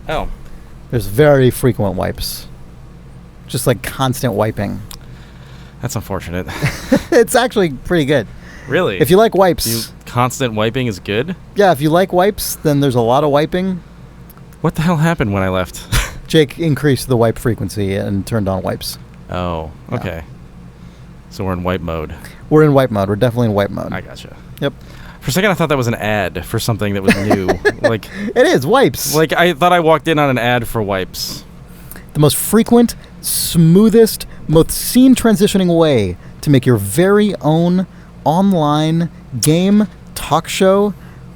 Oh. There's very frequent wipes. Just like constant wiping. That's unfortunate. It's actually pretty good. Really? If you like wipes. Constant wiping is good? Yeah, if you like wipes, then there's a lot of wiping. What the hell happened when I left? Jake increased the wipe frequency and turned on wipes. Oh, okay. Yeah. So we're in wipe mode. We're in wipe mode. We're definitely in wipe mode. I gotcha. Yep. For a second, I thought that was an ad for something that was new. Like it is, wipes. Like I thought I walked in on an ad for wipes. The most frequent, smoothest, most scene transitioning way to make your very own online game, talk show,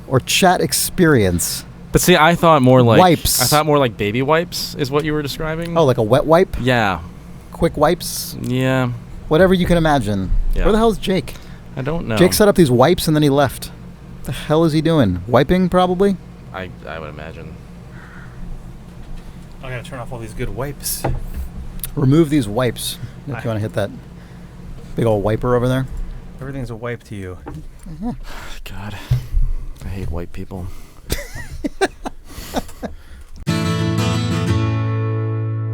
or chat experience. But see, I thought more like wipes. I thought more like baby wipes is what you were describing. Oh, like a wet wipe? Yeah. Quick wipes? Yeah. Whatever you can imagine. Yeah. Where the hell is Jake? I don't know. Jake set up these wipes and then he left. The hell is he doing? Wiping, probably? I would imagine. I gotta turn off all these good wipes. Remove these wipes. If you want to hit that big old wiper over there. Everything's a wipe to you. God. I hate white people.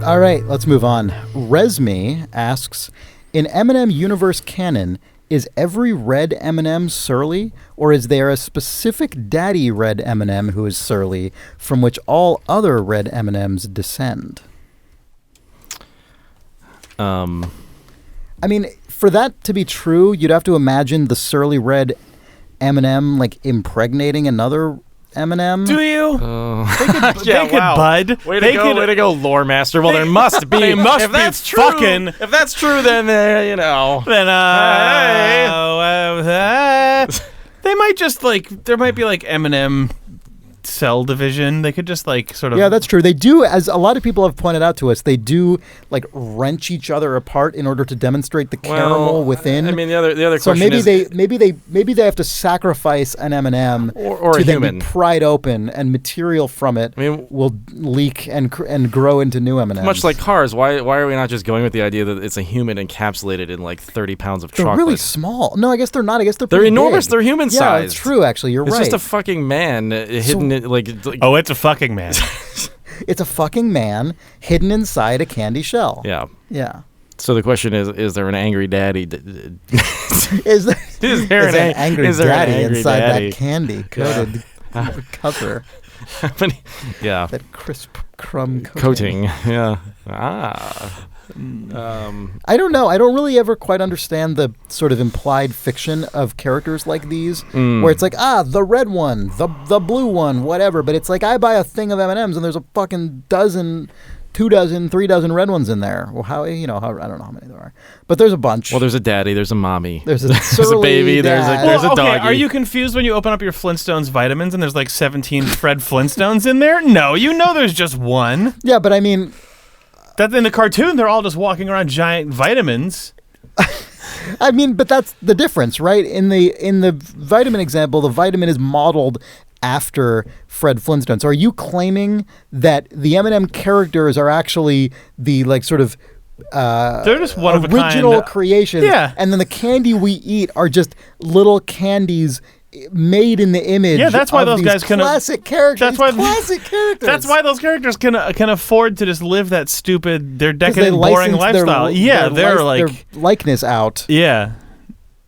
All right, let's move on. Resme asks, in M&M universe canon, is every red M&M surly, or is there a specific daddy red M&M who is surly, from which all other red M&Ms descend? I mean, for that to be true, you'd have to imagine the surly red M&M like impregnating another M&M. Do you? They could bud. Way to go, lore master. Well, there must be. They must if be that's true, fucking. If that's true, then you know. Then they might just like. There might be like M&M cell division. They could just like sort of. Yeah, that's true. They do, as a lot of people have pointed out to us, they do like wrench each other apart in order to demonstrate the caramel within. I mean, the other so question maybe they have to sacrifice an M&M or to a then human. be pried open, and material from it will leak and grow into new M&Ms. Much like cars, why are we not just going with the idea that it's a human encapsulated in like 30 pounds of they're chocolate? really small. No, I guess they're not. I guess they're They're pretty enormous. big. They're human Yeah, sized. it's true. Actually, you're it's right. It's just a fucking man hidden like. Oh, it's a fucking man. It's a fucking man hidden inside a candy shell. Yeah. Yeah. So the question is there an angry daddy? Is there an angry daddy inside that candy coated cover? Yeah. That crisp crumb coating. Yeah. I don't know. I don't really ever quite understand the sort of implied fiction of characters like these, where it's like, the red one, the blue one, whatever. But it's like I buy a thing of M&Ms and there's a fucking dozen, 2 dozen, 3 dozen red ones in there. Well, I don't know how many there are, but there's a bunch. Well, there's a daddy, there's a mommy, there's a baby, there's a doggy. Are you confused when you open up your Flintstones vitamins and there's like 17 Fred Flintstones in there? No, you know there's just one. Yeah, but I mean. That in the cartoon, they're all just walking around giant vitamins. I mean, but that's the difference, right? In the vitamin example, the vitamin is modeled after Fred Flintstone. So are you claiming that the M&M characters are actually the like sort of they're just one of a original kind creations? Yeah. And then the candy we eat are just little candies made in the image. Yeah, that's why of those these guys can. Classic characters. That's why classic characters. That's why those characters can afford to just live that stupid, their decadent, they boring license lifestyle. their likeness out. Yeah.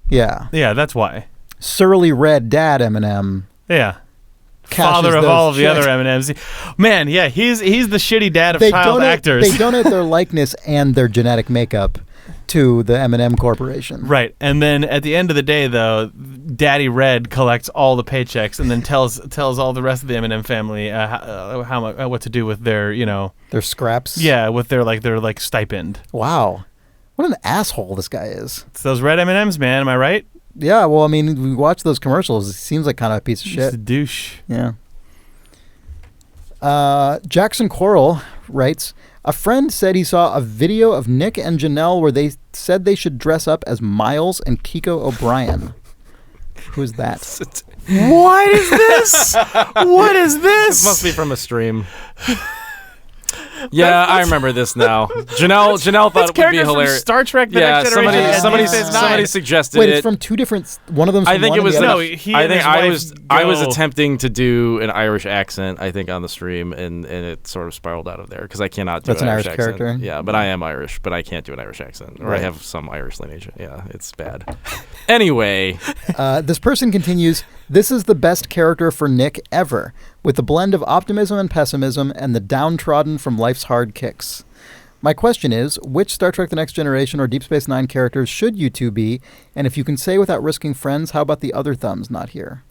Yeah. Yeah, that's why. Surly red dad M&M. Yeah. Father of all of the other M&Ms. Man, yeah, he's the shitty dad of child actors. They donate their likeness and their genetic makeup to the M&M Corporation. Right. And then at the end of the day, though, Daddy Red collects all the paychecks and then tells all the rest of the M&M family what to do with their, their scraps. Yeah, with their stipend. Wow. What an asshole this guy is. It's those red M&Ms, man. Am I right? Yeah, well, I mean, we watch those commercials. It seems like kind of a piece of shit. He's a douche. Yeah. Jackson Coral writes, a friend said he saw a video of Nick and Janelle where they said they should dress up as Miles and Kiko O'Brien. Who's that? What is this? What is this? It must be from a stream. Yeah, I remember this now. Janelle thought it would be hilarious. From Star Trek: The Yeah, Next Generation. somebody suggested Wait, it. it's from two different. One of them's. I think it was. no. I think I was attempting to do an Irish accent. I think on the stream, and it sort of spiraled out of there because I cannot do an Irish accent. character. Yeah, but I am Irish, but I can't do an Irish accent, or Right. I have some Irish lineage. Yeah, it's bad. Anyway, this person continues. This is the best character for Nick ever, with the blend of optimism and pessimism and the downtrodden from life's hard kicks. My question is, which Star Trek The Next Generation or Deep Space Nine characters should you two be? And if you can say without risking friends, how about the other thumbs not here?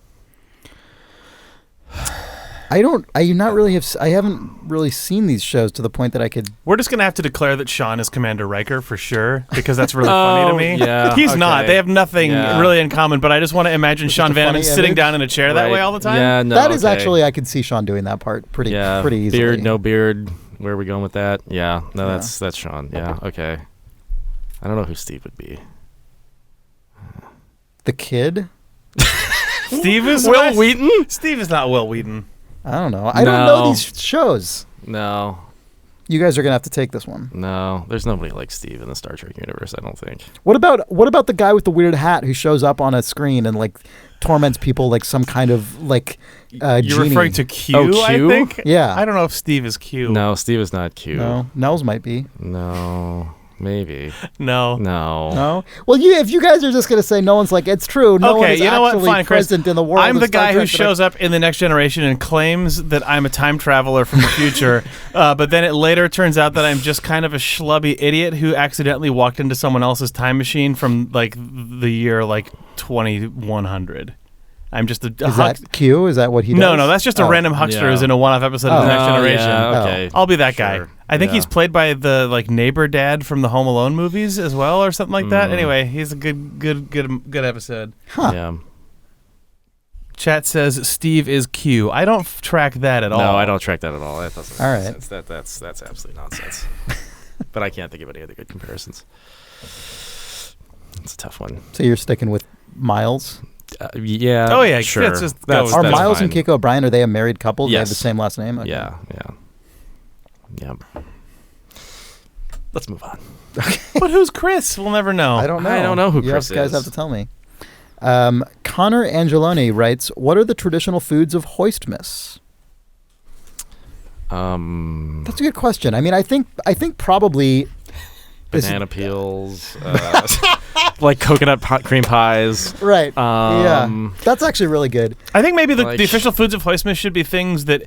I haven't really seen these shows to the point that I could. We're just gonna have to declare that Sean is Commander Riker for sure because that's really funny to me. Yeah, he's not. okay. They have nothing really in common. But I just want to imagine Sean a funny Vanneman sitting image. down in a chair that way all the time. Yeah, no, That is okay. actually, I could see Sean doing that part pretty easily. Beard, no beard. Where are we going with that? Yeah, no, that's Sean. Yeah, okay. I don't know who Steve would be. The Kid? Steve is Will Wheaton? Steve is not Will Wheaton. I don't know. I don't know these shows. No. You guys are gonna have to take this one. No, there's nobody like Steve in the Star Trek universe, I don't think. What about the guy with the weird hat who shows up on a screen and like torments people like some kind of like You're genie? referring to Q, Oh, Q? I think? Yeah. I don't know if Steve is Q. No, Steve is not Q. No, Nels might be. No, maybe. No. No. Well, if you guys are just gonna say no one's like it's true. No one is you know what? actually Fine, Chris. present in the world. I'm of the Star guy who Trek, but shows up in the Next Generation and claims that I'm a time traveler from the future, but then it later turns out that I'm just kind of a schlubby idiot who accidentally walked into someone else's time machine from like the year like 2100. I'm just a Is that Q? Is that what he does? No, that's just a random huckster who's in a one-off episode of the Next Generation. Yeah, okay. I'll be that guy. Sure. I think he's played by the like neighbor dad from the Home Alone movies as well, or something like that. Anyway, he's a good episode. Huh. Yeah. Chat says Steve is Q. I don't track that at all. No, I don't track that at all. That doesn't All make right. sense. That's absolute nonsense. But I can't think of any other good comparisons. It's a tough one. So you're sticking with Miles? Yeah. Oh, yeah, Sure. let's just That's, go Are with that's Miles fine. and Kiko O'Brien, are they a married couple? Do they have Yes. the same last name? Okay. Yeah. Let's move on. But who's Chris? We'll never know. I don't know. I don't know who you Chris guys is. have to tell me. Connor Angeloni writes, "What are the traditional foods of Hoistmas?" That's a good question. I mean, I think probably Banana peels, like coconut cream pies. right. Yeah, that's actually really good. I think maybe Like- the official foods of Hoistmas should be things that,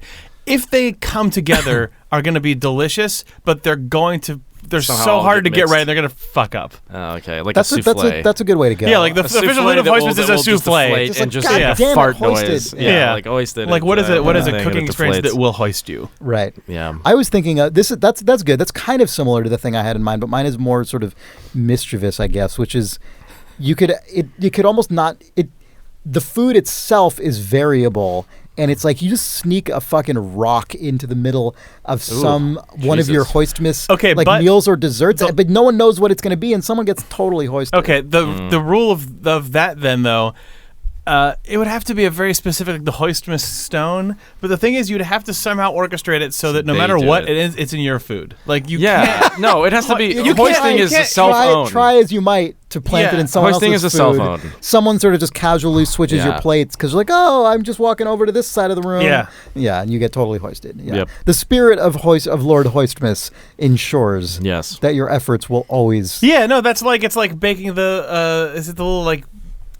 if they come together, are going to be delicious, but they're Somehow so all hard to get get mixed. right, they're going to fuck up. Oh, okay, like That's a souffle. that's a good way to go. Yeah, like the A official souffle food of that will- Hoistmas is that a will just souffle. deflate Just and like, just God make a damn it, fart hoisted. noise. Yeah. Like hoisted. Like what is it? What is a thing, cooking and it experience that deflates. will hoist you? right. Yeah. I was thinking that's good. That's kind of similar to the thing I had in mind, but mine is more sort of mischievous, I guess, which is you could almost not the food itself is variable. And it's like you just sneak a fucking rock into the middle of one of your Jesus. Hoistmas but meals or desserts, but no one knows what it's going to be, and someone gets totally hoisted. Okay, the rule of that then though, it would have to be a very specific the Hoistmas stone. But the thing is, you'd have to somehow orchestrate it so that no They matter do what it. it is, it's in your food. Like you Yeah. can't. No, it has to be. You can't- Hoisting you is can't self-owned. Try as you might to plant Yeah. it in someone Hoisting else's is a food. self-owned. Someone sort of just casually switches your Yeah. plates because you're like, oh, I'm just walking over to this side of the room. Yeah. and you get totally hoisted. Yeah. Yep. The spirit of Lord Hoistmas ensures Yes. that your efforts will always. Yeah, no, it's like baking the is it the little like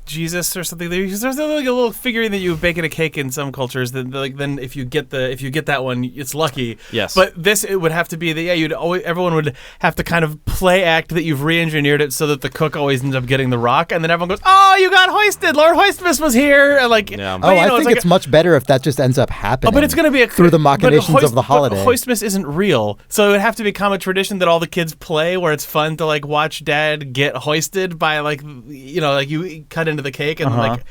Jesus or something? There's like a little figurine that you bake in a cake in some cultures. That like then if you get that one, it's lucky. Yes. But this it would have to be everyone would have to kind of play act that you've re-engineered it so that the cook always ends up getting the rock, and then everyone goes, "Oh, you got hoisted! Lord Hoistmas was here!" And like, Yeah. but, Oh, you know, I think like it's much better if that just ends up happening. Oh, but it's going to be through the machinations of the holiday. But Hoistmas isn't real, so it would have to become a tradition that all the kids play, where it's fun to like watch Dad get hoisted by like like you cut into the cake and like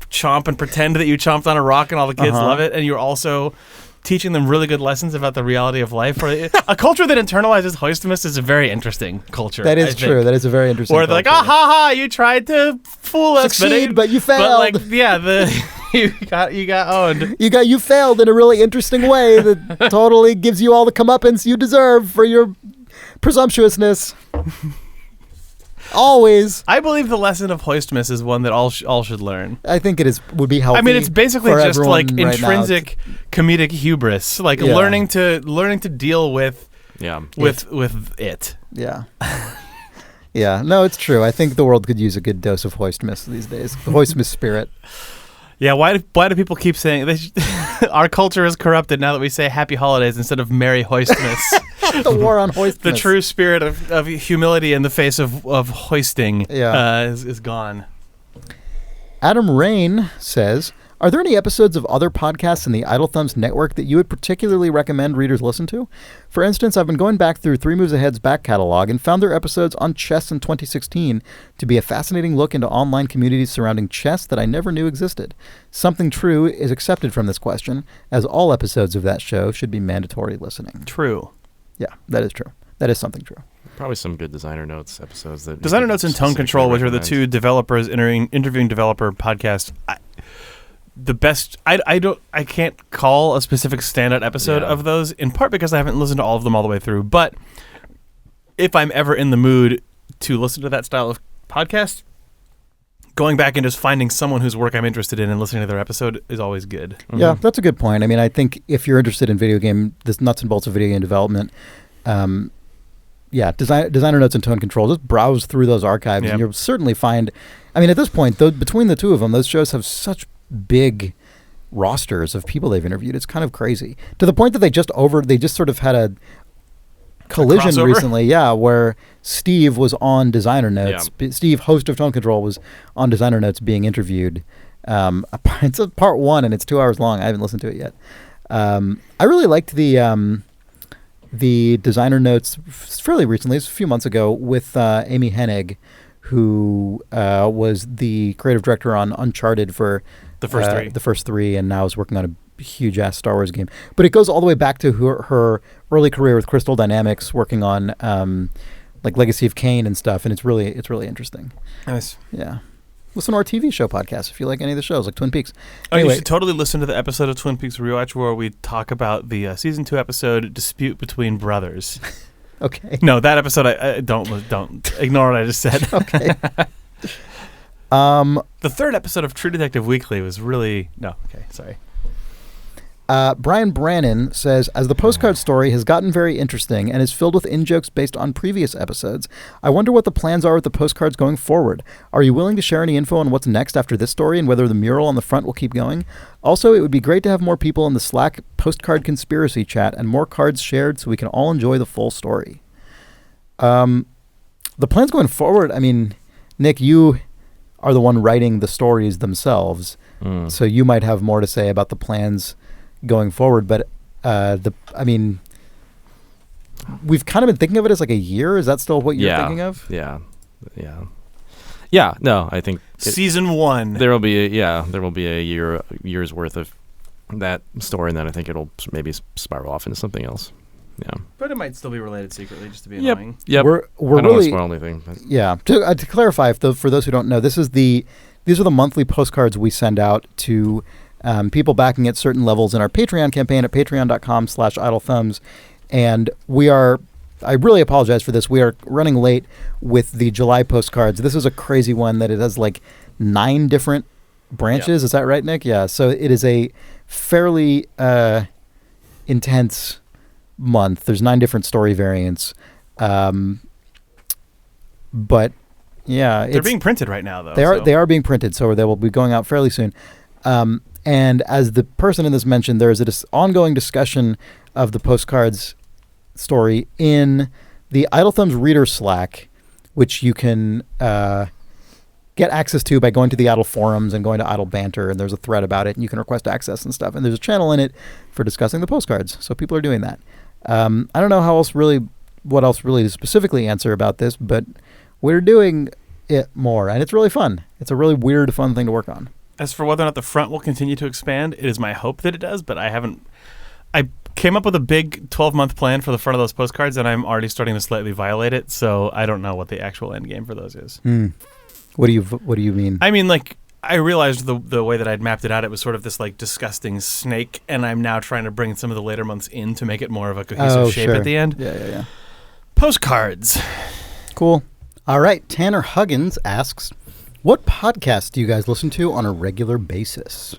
chomp and pretend that you chomped on a rock, and all the kids love it, and you're also teaching them really good lessons about the reality of life. A culture that internalizes Hoistmas is a very interesting culture. That I is think. true. That is a very interesting. Or they're like, culture. ah ha ha, you tried to fool us, Succeed, but you failed. But like, yeah, you got owned. You failed in a really interesting way that totally gives you all the comeuppance you deserve for your presumptuousness. Always. I believe the lesson of Hoistmas is one that all should learn. I think would be helpful. I mean, it's basically for just everyone like right now. intrinsic comedic hubris, like Yeah. learning to deal with Yeah. with it. Yeah. Yeah. No, it's true. I think the world could use a good dose of Hoistmas these days. The Hoistmas spirit. Yeah, why do people keep saying our culture is corrupted now that we say Happy Holidays instead of Merry Hoistmas? The war on Hoistmas. The true spirit of humility in the face of hoisting is gone. Adam Rain says, are there any episodes of other podcasts in the Idle Thumbs network that you would particularly recommend readers listen to? For instance, I've been going back through Three Moves Ahead's back catalog and found their episodes on chess in 2016 to be a fascinating look into online communities surrounding chess that I never knew existed. Something true is accepted from this question, as all episodes of that show should be mandatory listening. True. Yeah, that is true. that is something true. Probably some good Designer Notes episodes. Designer Notes and Tone Control, which are the two developers interviewing developer podcasts. The best. I can't call a specific standout episode of those, in part because I haven't listened to all of them all the way through. But if I'm ever in the mood to listen to that style of podcast, going back and just finding someone whose work I'm interested in and listening to their episode is always good. Mm-hmm. Yeah, that's a good point. I mean, I think if you're interested in this nuts and bolts of video game development, Designer Notes and Tone Control, just browse through those archives and you'll certainly find, I mean, at this point, between the two of them, those shows have such big rosters of people they've interviewed. It's kind of crazy. To the point that they just sort of had a collision recently, where Steve was on Designer Notes. Yeah. Steve, host of Tone Control, was on Designer Notes being interviewed. It's a part 1 and it's 2 hours long. I haven't listened to it yet. I really liked the Designer Notes fairly recently, it's a few months ago, with Amy Hennig, who was the creative director on Uncharted for the first three, and now is working on a huge ass Star Wars game. But it goes all the way back to her early career with Crystal Dynamics, working on like Legacy of Kain and stuff, and it's really interesting. Nice. Yeah. Listen to our TV show podcast if you like any of the shows, like Twin Peaks. Anyway, you should totally listen to the episode of Twin Peaks Rewatch where we talk about the season 2 episode Dispute Between Brothers. Okay. No, that episode I don't ignore what I just said. Okay. The third episode of True Detective Weekly was really sorry. Brian Brannon says, as the postcard story has gotten very interesting and is filled with in-jokes based on previous episodes, I wonder what the plans are with the postcards going forward. Are you willing to share any info on what's next after this story and whether the mural on the front will keep going? Also, it would be great to have more people in the Slack postcard conspiracy chat and more cards shared so we can all enjoy the full story. The plans going forward, I mean, Nick, you are the one writing the stories themselves, so you might have more to say about the plans going forward, but we've kind of been thinking of it as like a year. Is that still what you're thinking of? Yeah. No, I think season 1 there will be a year's worth of that story, and then I think it'll maybe spiral off into something else. Yeah, but it might still be related secretly, just to be annoying. Yep. We're I don't really want to spoil anything. But. Yeah. To clarify, for those who don't know, these are the monthly postcards we send out to people backing at certain levels in our Patreon campaign at patreon.com/idlethumbs. And I really apologize for this. We are running late with the July postcards. This is a crazy one that it has like 9 different branches. Is that right, Nick? Yeah. So it is a fairly intense month. There's 9 different story variants. But yeah, they're being printed right now, though. They are being printed, so they will be going out fairly soon. And as the person in this mentioned, there is an ongoing discussion of the postcards story in the Idle Thumbs Reader Slack, which you can get access to by going to the Idle forums and going to Idle Banter, and there's a thread about it, and you can request access and stuff. And there's a channel in it for discussing the postcards, so people are doing that. I don't know what else really to specifically answer about this, but we're doing it more, and it's really fun. It's a really weird, fun thing to work on. As for whether or not the front will continue to expand, it is my hope that it does, but I came up with a big 12-month plan for the front of those postcards, and I'm already starting to slightly violate it, so I don't know what the actual end game for those is. What do you mean? I mean, like, I realized the way that I'd mapped it out, it was sort of this, like, disgusting snake, and I'm now trying to bring some of the later months in to make it more of a cohesive shape at the end. Yeah. Postcards. Cool. All right, Tanner Huggins asks, what podcasts do you guys listen to on a regular basis?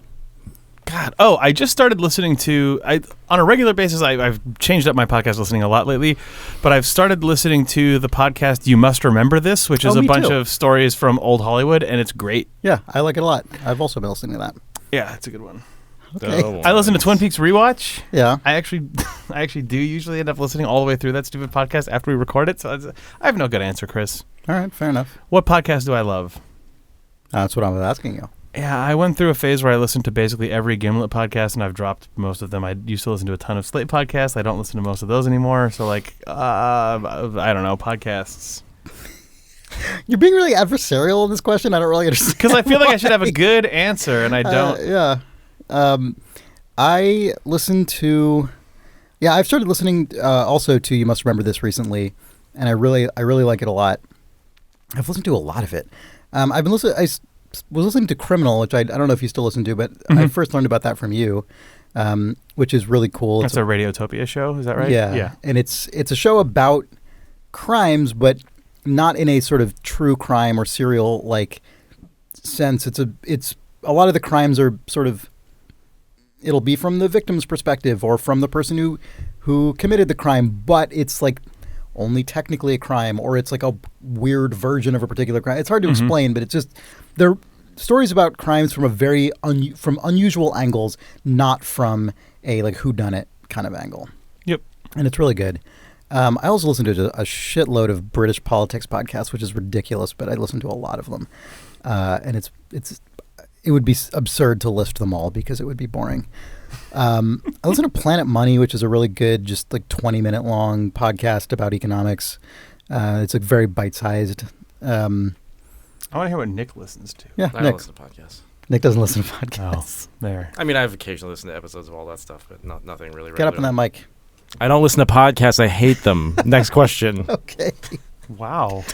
God. Oh, I just started listening to... on a regular basis, I've changed up my podcast listening a lot lately, but I've started listening to the podcast You Must Remember This, which is a bunch of stories from old Hollywood, and it's great. Yeah, I like it a lot. I've also been listening to that. Yeah, it's a good one. Okay. I listen to Twin Peaks Rewatch. Yeah. I actually do usually end up listening all the way through that stupid podcast after we record it, so I have no good answer, Chris. All right, fair enough. What podcast do I love? That's what I was asking you. Yeah, I went through a phase where I listened to basically every Gimlet podcast, and I've dropped most of them. I used to listen to a ton of Slate podcasts. I don't listen to most of those anymore. So, I don't know, podcasts. You're being really adversarial in this question. I don't really understand. Because I feel like I should have a good answer, and I don't. I listen to Yeah, I've started listening also to You Must Remember This recently, and I really like it a lot. I've listened to a lot of it. I've been listening. I was listening to Criminal, which I don't know if you still listen to, but I first learned about that from you, which is really cool. That's a Radiotopia show, is that right? Yeah. And it's a show about crimes, but not in a sort of true crime or serial like sense. It's a lot of the crimes are sort of, it'll be from the victim's perspective or from the person who committed the crime, but it's like only technically a crime, or it's like a weird version of a particular crime. It's hard to explain, but it's just, they're stories about crimes from a very from unusual angles, not from a like whodunit kind of angle. Yep. And it's really good. I also listen to a shitload of British politics podcasts, which is ridiculous, but I listen to a lot of them. And it would be absurd to list them all because it would be boring. I listen to Planet Money, which is a really good, just like 20-minute long podcast about economics. It's like very bite-sized. I want to hear what Nick listens to. Yeah, I don't listen to podcasts. Nick doesn't listen to podcasts. Oh, there. I mean, I've occasionally listened to episodes of all that stuff, but nothing really. Get up on that mic. I don't listen to podcasts. I hate them. Next question. Okay. Wow.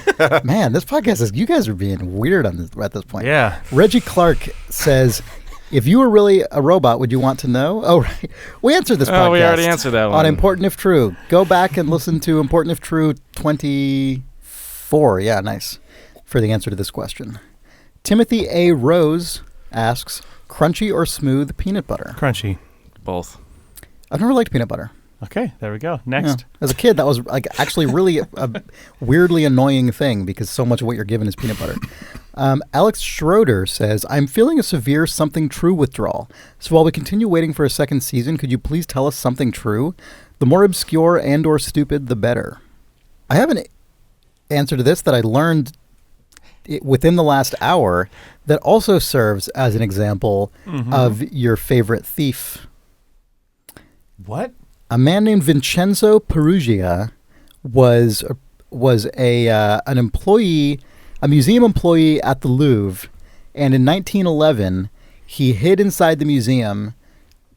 Man, this podcast is, you guys are being weird at this point. Yeah. Reggie Clark says, if you were really a robot, would you want to know? Oh, right. We answered this podcast. Oh, we already answered that one. On Important If True. Go back and listen to Important If True 24. Yeah, nice. For the answer to this question. Timothy A. Rose asks, crunchy or smooth peanut butter? Crunchy. Both. I've never liked peanut butter. Okay, there we go. Next. Yeah. As a kid, that was like actually really a weirdly annoying thing because so much of what you're given is peanut butter. Alex Schroeder says, I'm feeling a severe Something True withdrawal. So while we continue waiting for a second season, could you please tell us something true? The more obscure and or stupid, the better. I have an answer to this that I learned within the last hour that also serves as an example of your favorite thief. What? A man named Vincenzo Perugia was an employee, a museum employee at the Louvre, and in 1911 he hid inside the museum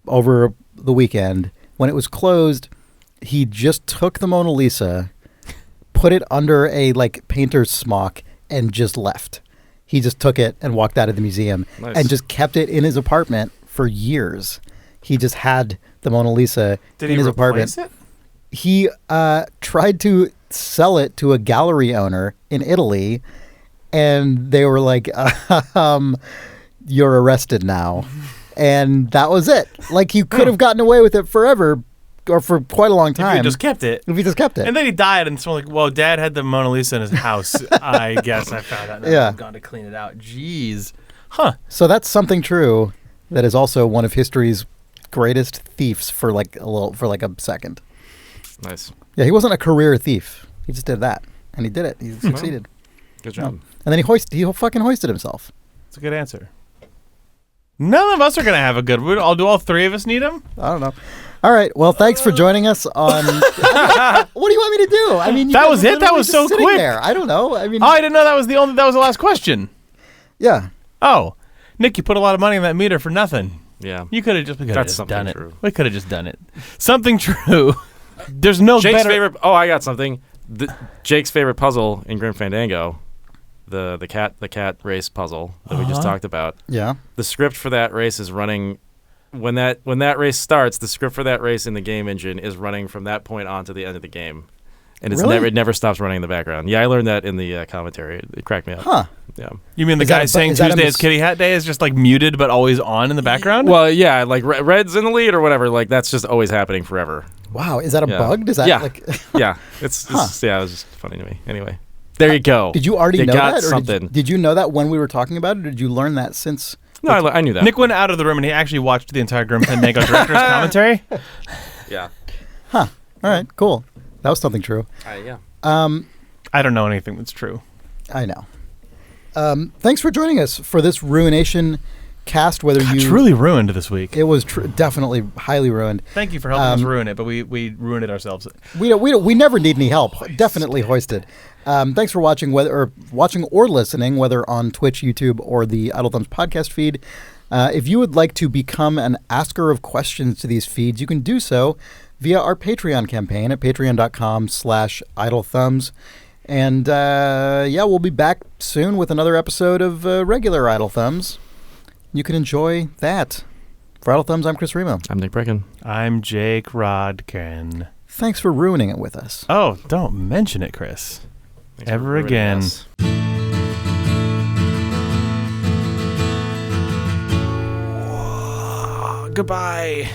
over the weekend. When it was closed, he just took the Mona Lisa, put it under a like painter's smock, and just left. He just took it and walked out of the museum and just kept it in his apartment for years. He just had the Mona Lisa in his apartment. It? He tried to sell it to a gallery owner in Italy, and they were like, you're arrested now. And that was it. Like, he could have gotten away with it forever, or for quite a long time. If he just kept it. If he just kept it. And then he died, and someone like, well, Dad had the Mona Lisa in his house. I guess I found out. Yeah. I've gone to clean it out. Jeez. Huh. So that's something true that is also one of history's greatest thieves for like a second. Nice. Yeah, he wasn't a career thief. He just did that, and he did it. He succeeded. Good job. And then he fucking hoisted himself. That's a good answer. None of us are gonna have a good one. Do all three of us need him? I don't know. All right. Well, thanks for joining us on. What do you want me to do? I mean, that was it. That was so quick. There. I don't know. I mean, I didn't know that was the last question. Yeah. Oh, Nick, you put a lot of money on that meter for nothing. Yeah. You could have just done it. True. We could have just done it. Something true. There's no Jake's better. favorite. Oh, I got something. Jake's favorite puzzle in Grim Fandango, the cat race puzzle that we just talked about. Yeah. The script for that race is running. When that race starts, the script for that race in the game engine is running from that point on to the end of the game, and it never stops running in the background. Yeah, I learned that in the commentary. It cracked me up. Huh. Yeah. You mean the guy saying Tuesday is Kitty Hat Day is just like muted but always on in the background? Well, yeah, like Red's in the lead or whatever. Like that's just always happening forever. Wow, is that a bug? Does that yeah, it's it was just funny to me. Anyway, there you go. Did you already know got that, or something. did you know that when we were talking about it, or did you learn that since? No, I knew that. Nick went out of the room and he actually watched the entire Grim Fandango director's commentary. Yeah. Huh. All right. Cool. That was something true. Yeah. I don't know anything that's true. I know. Thanks for joining us for this Ruination cast. Truly ruined this week. It was definitely highly ruined. Thank you for helping us ruin it, but we ruined it ourselves. We never need any help. Definitely hoisted. Thanks for watching or listening, whether on Twitch, YouTube, or the Idle Thumbs podcast feed. If you would like to become an asker of questions to these feeds, you can do so via our Patreon campaign at patreon.com/idlethumbs. And we'll be back soon with another episode of regular Idle Thumbs. You can enjoy that. For Idle Thumbs, I'm Chris Remo. I'm Nick Brecken. I'm Jake Rodkin. Thanks for ruining it with us. Oh, don't mention it, Chris. Thanks Ever again. Goodbye.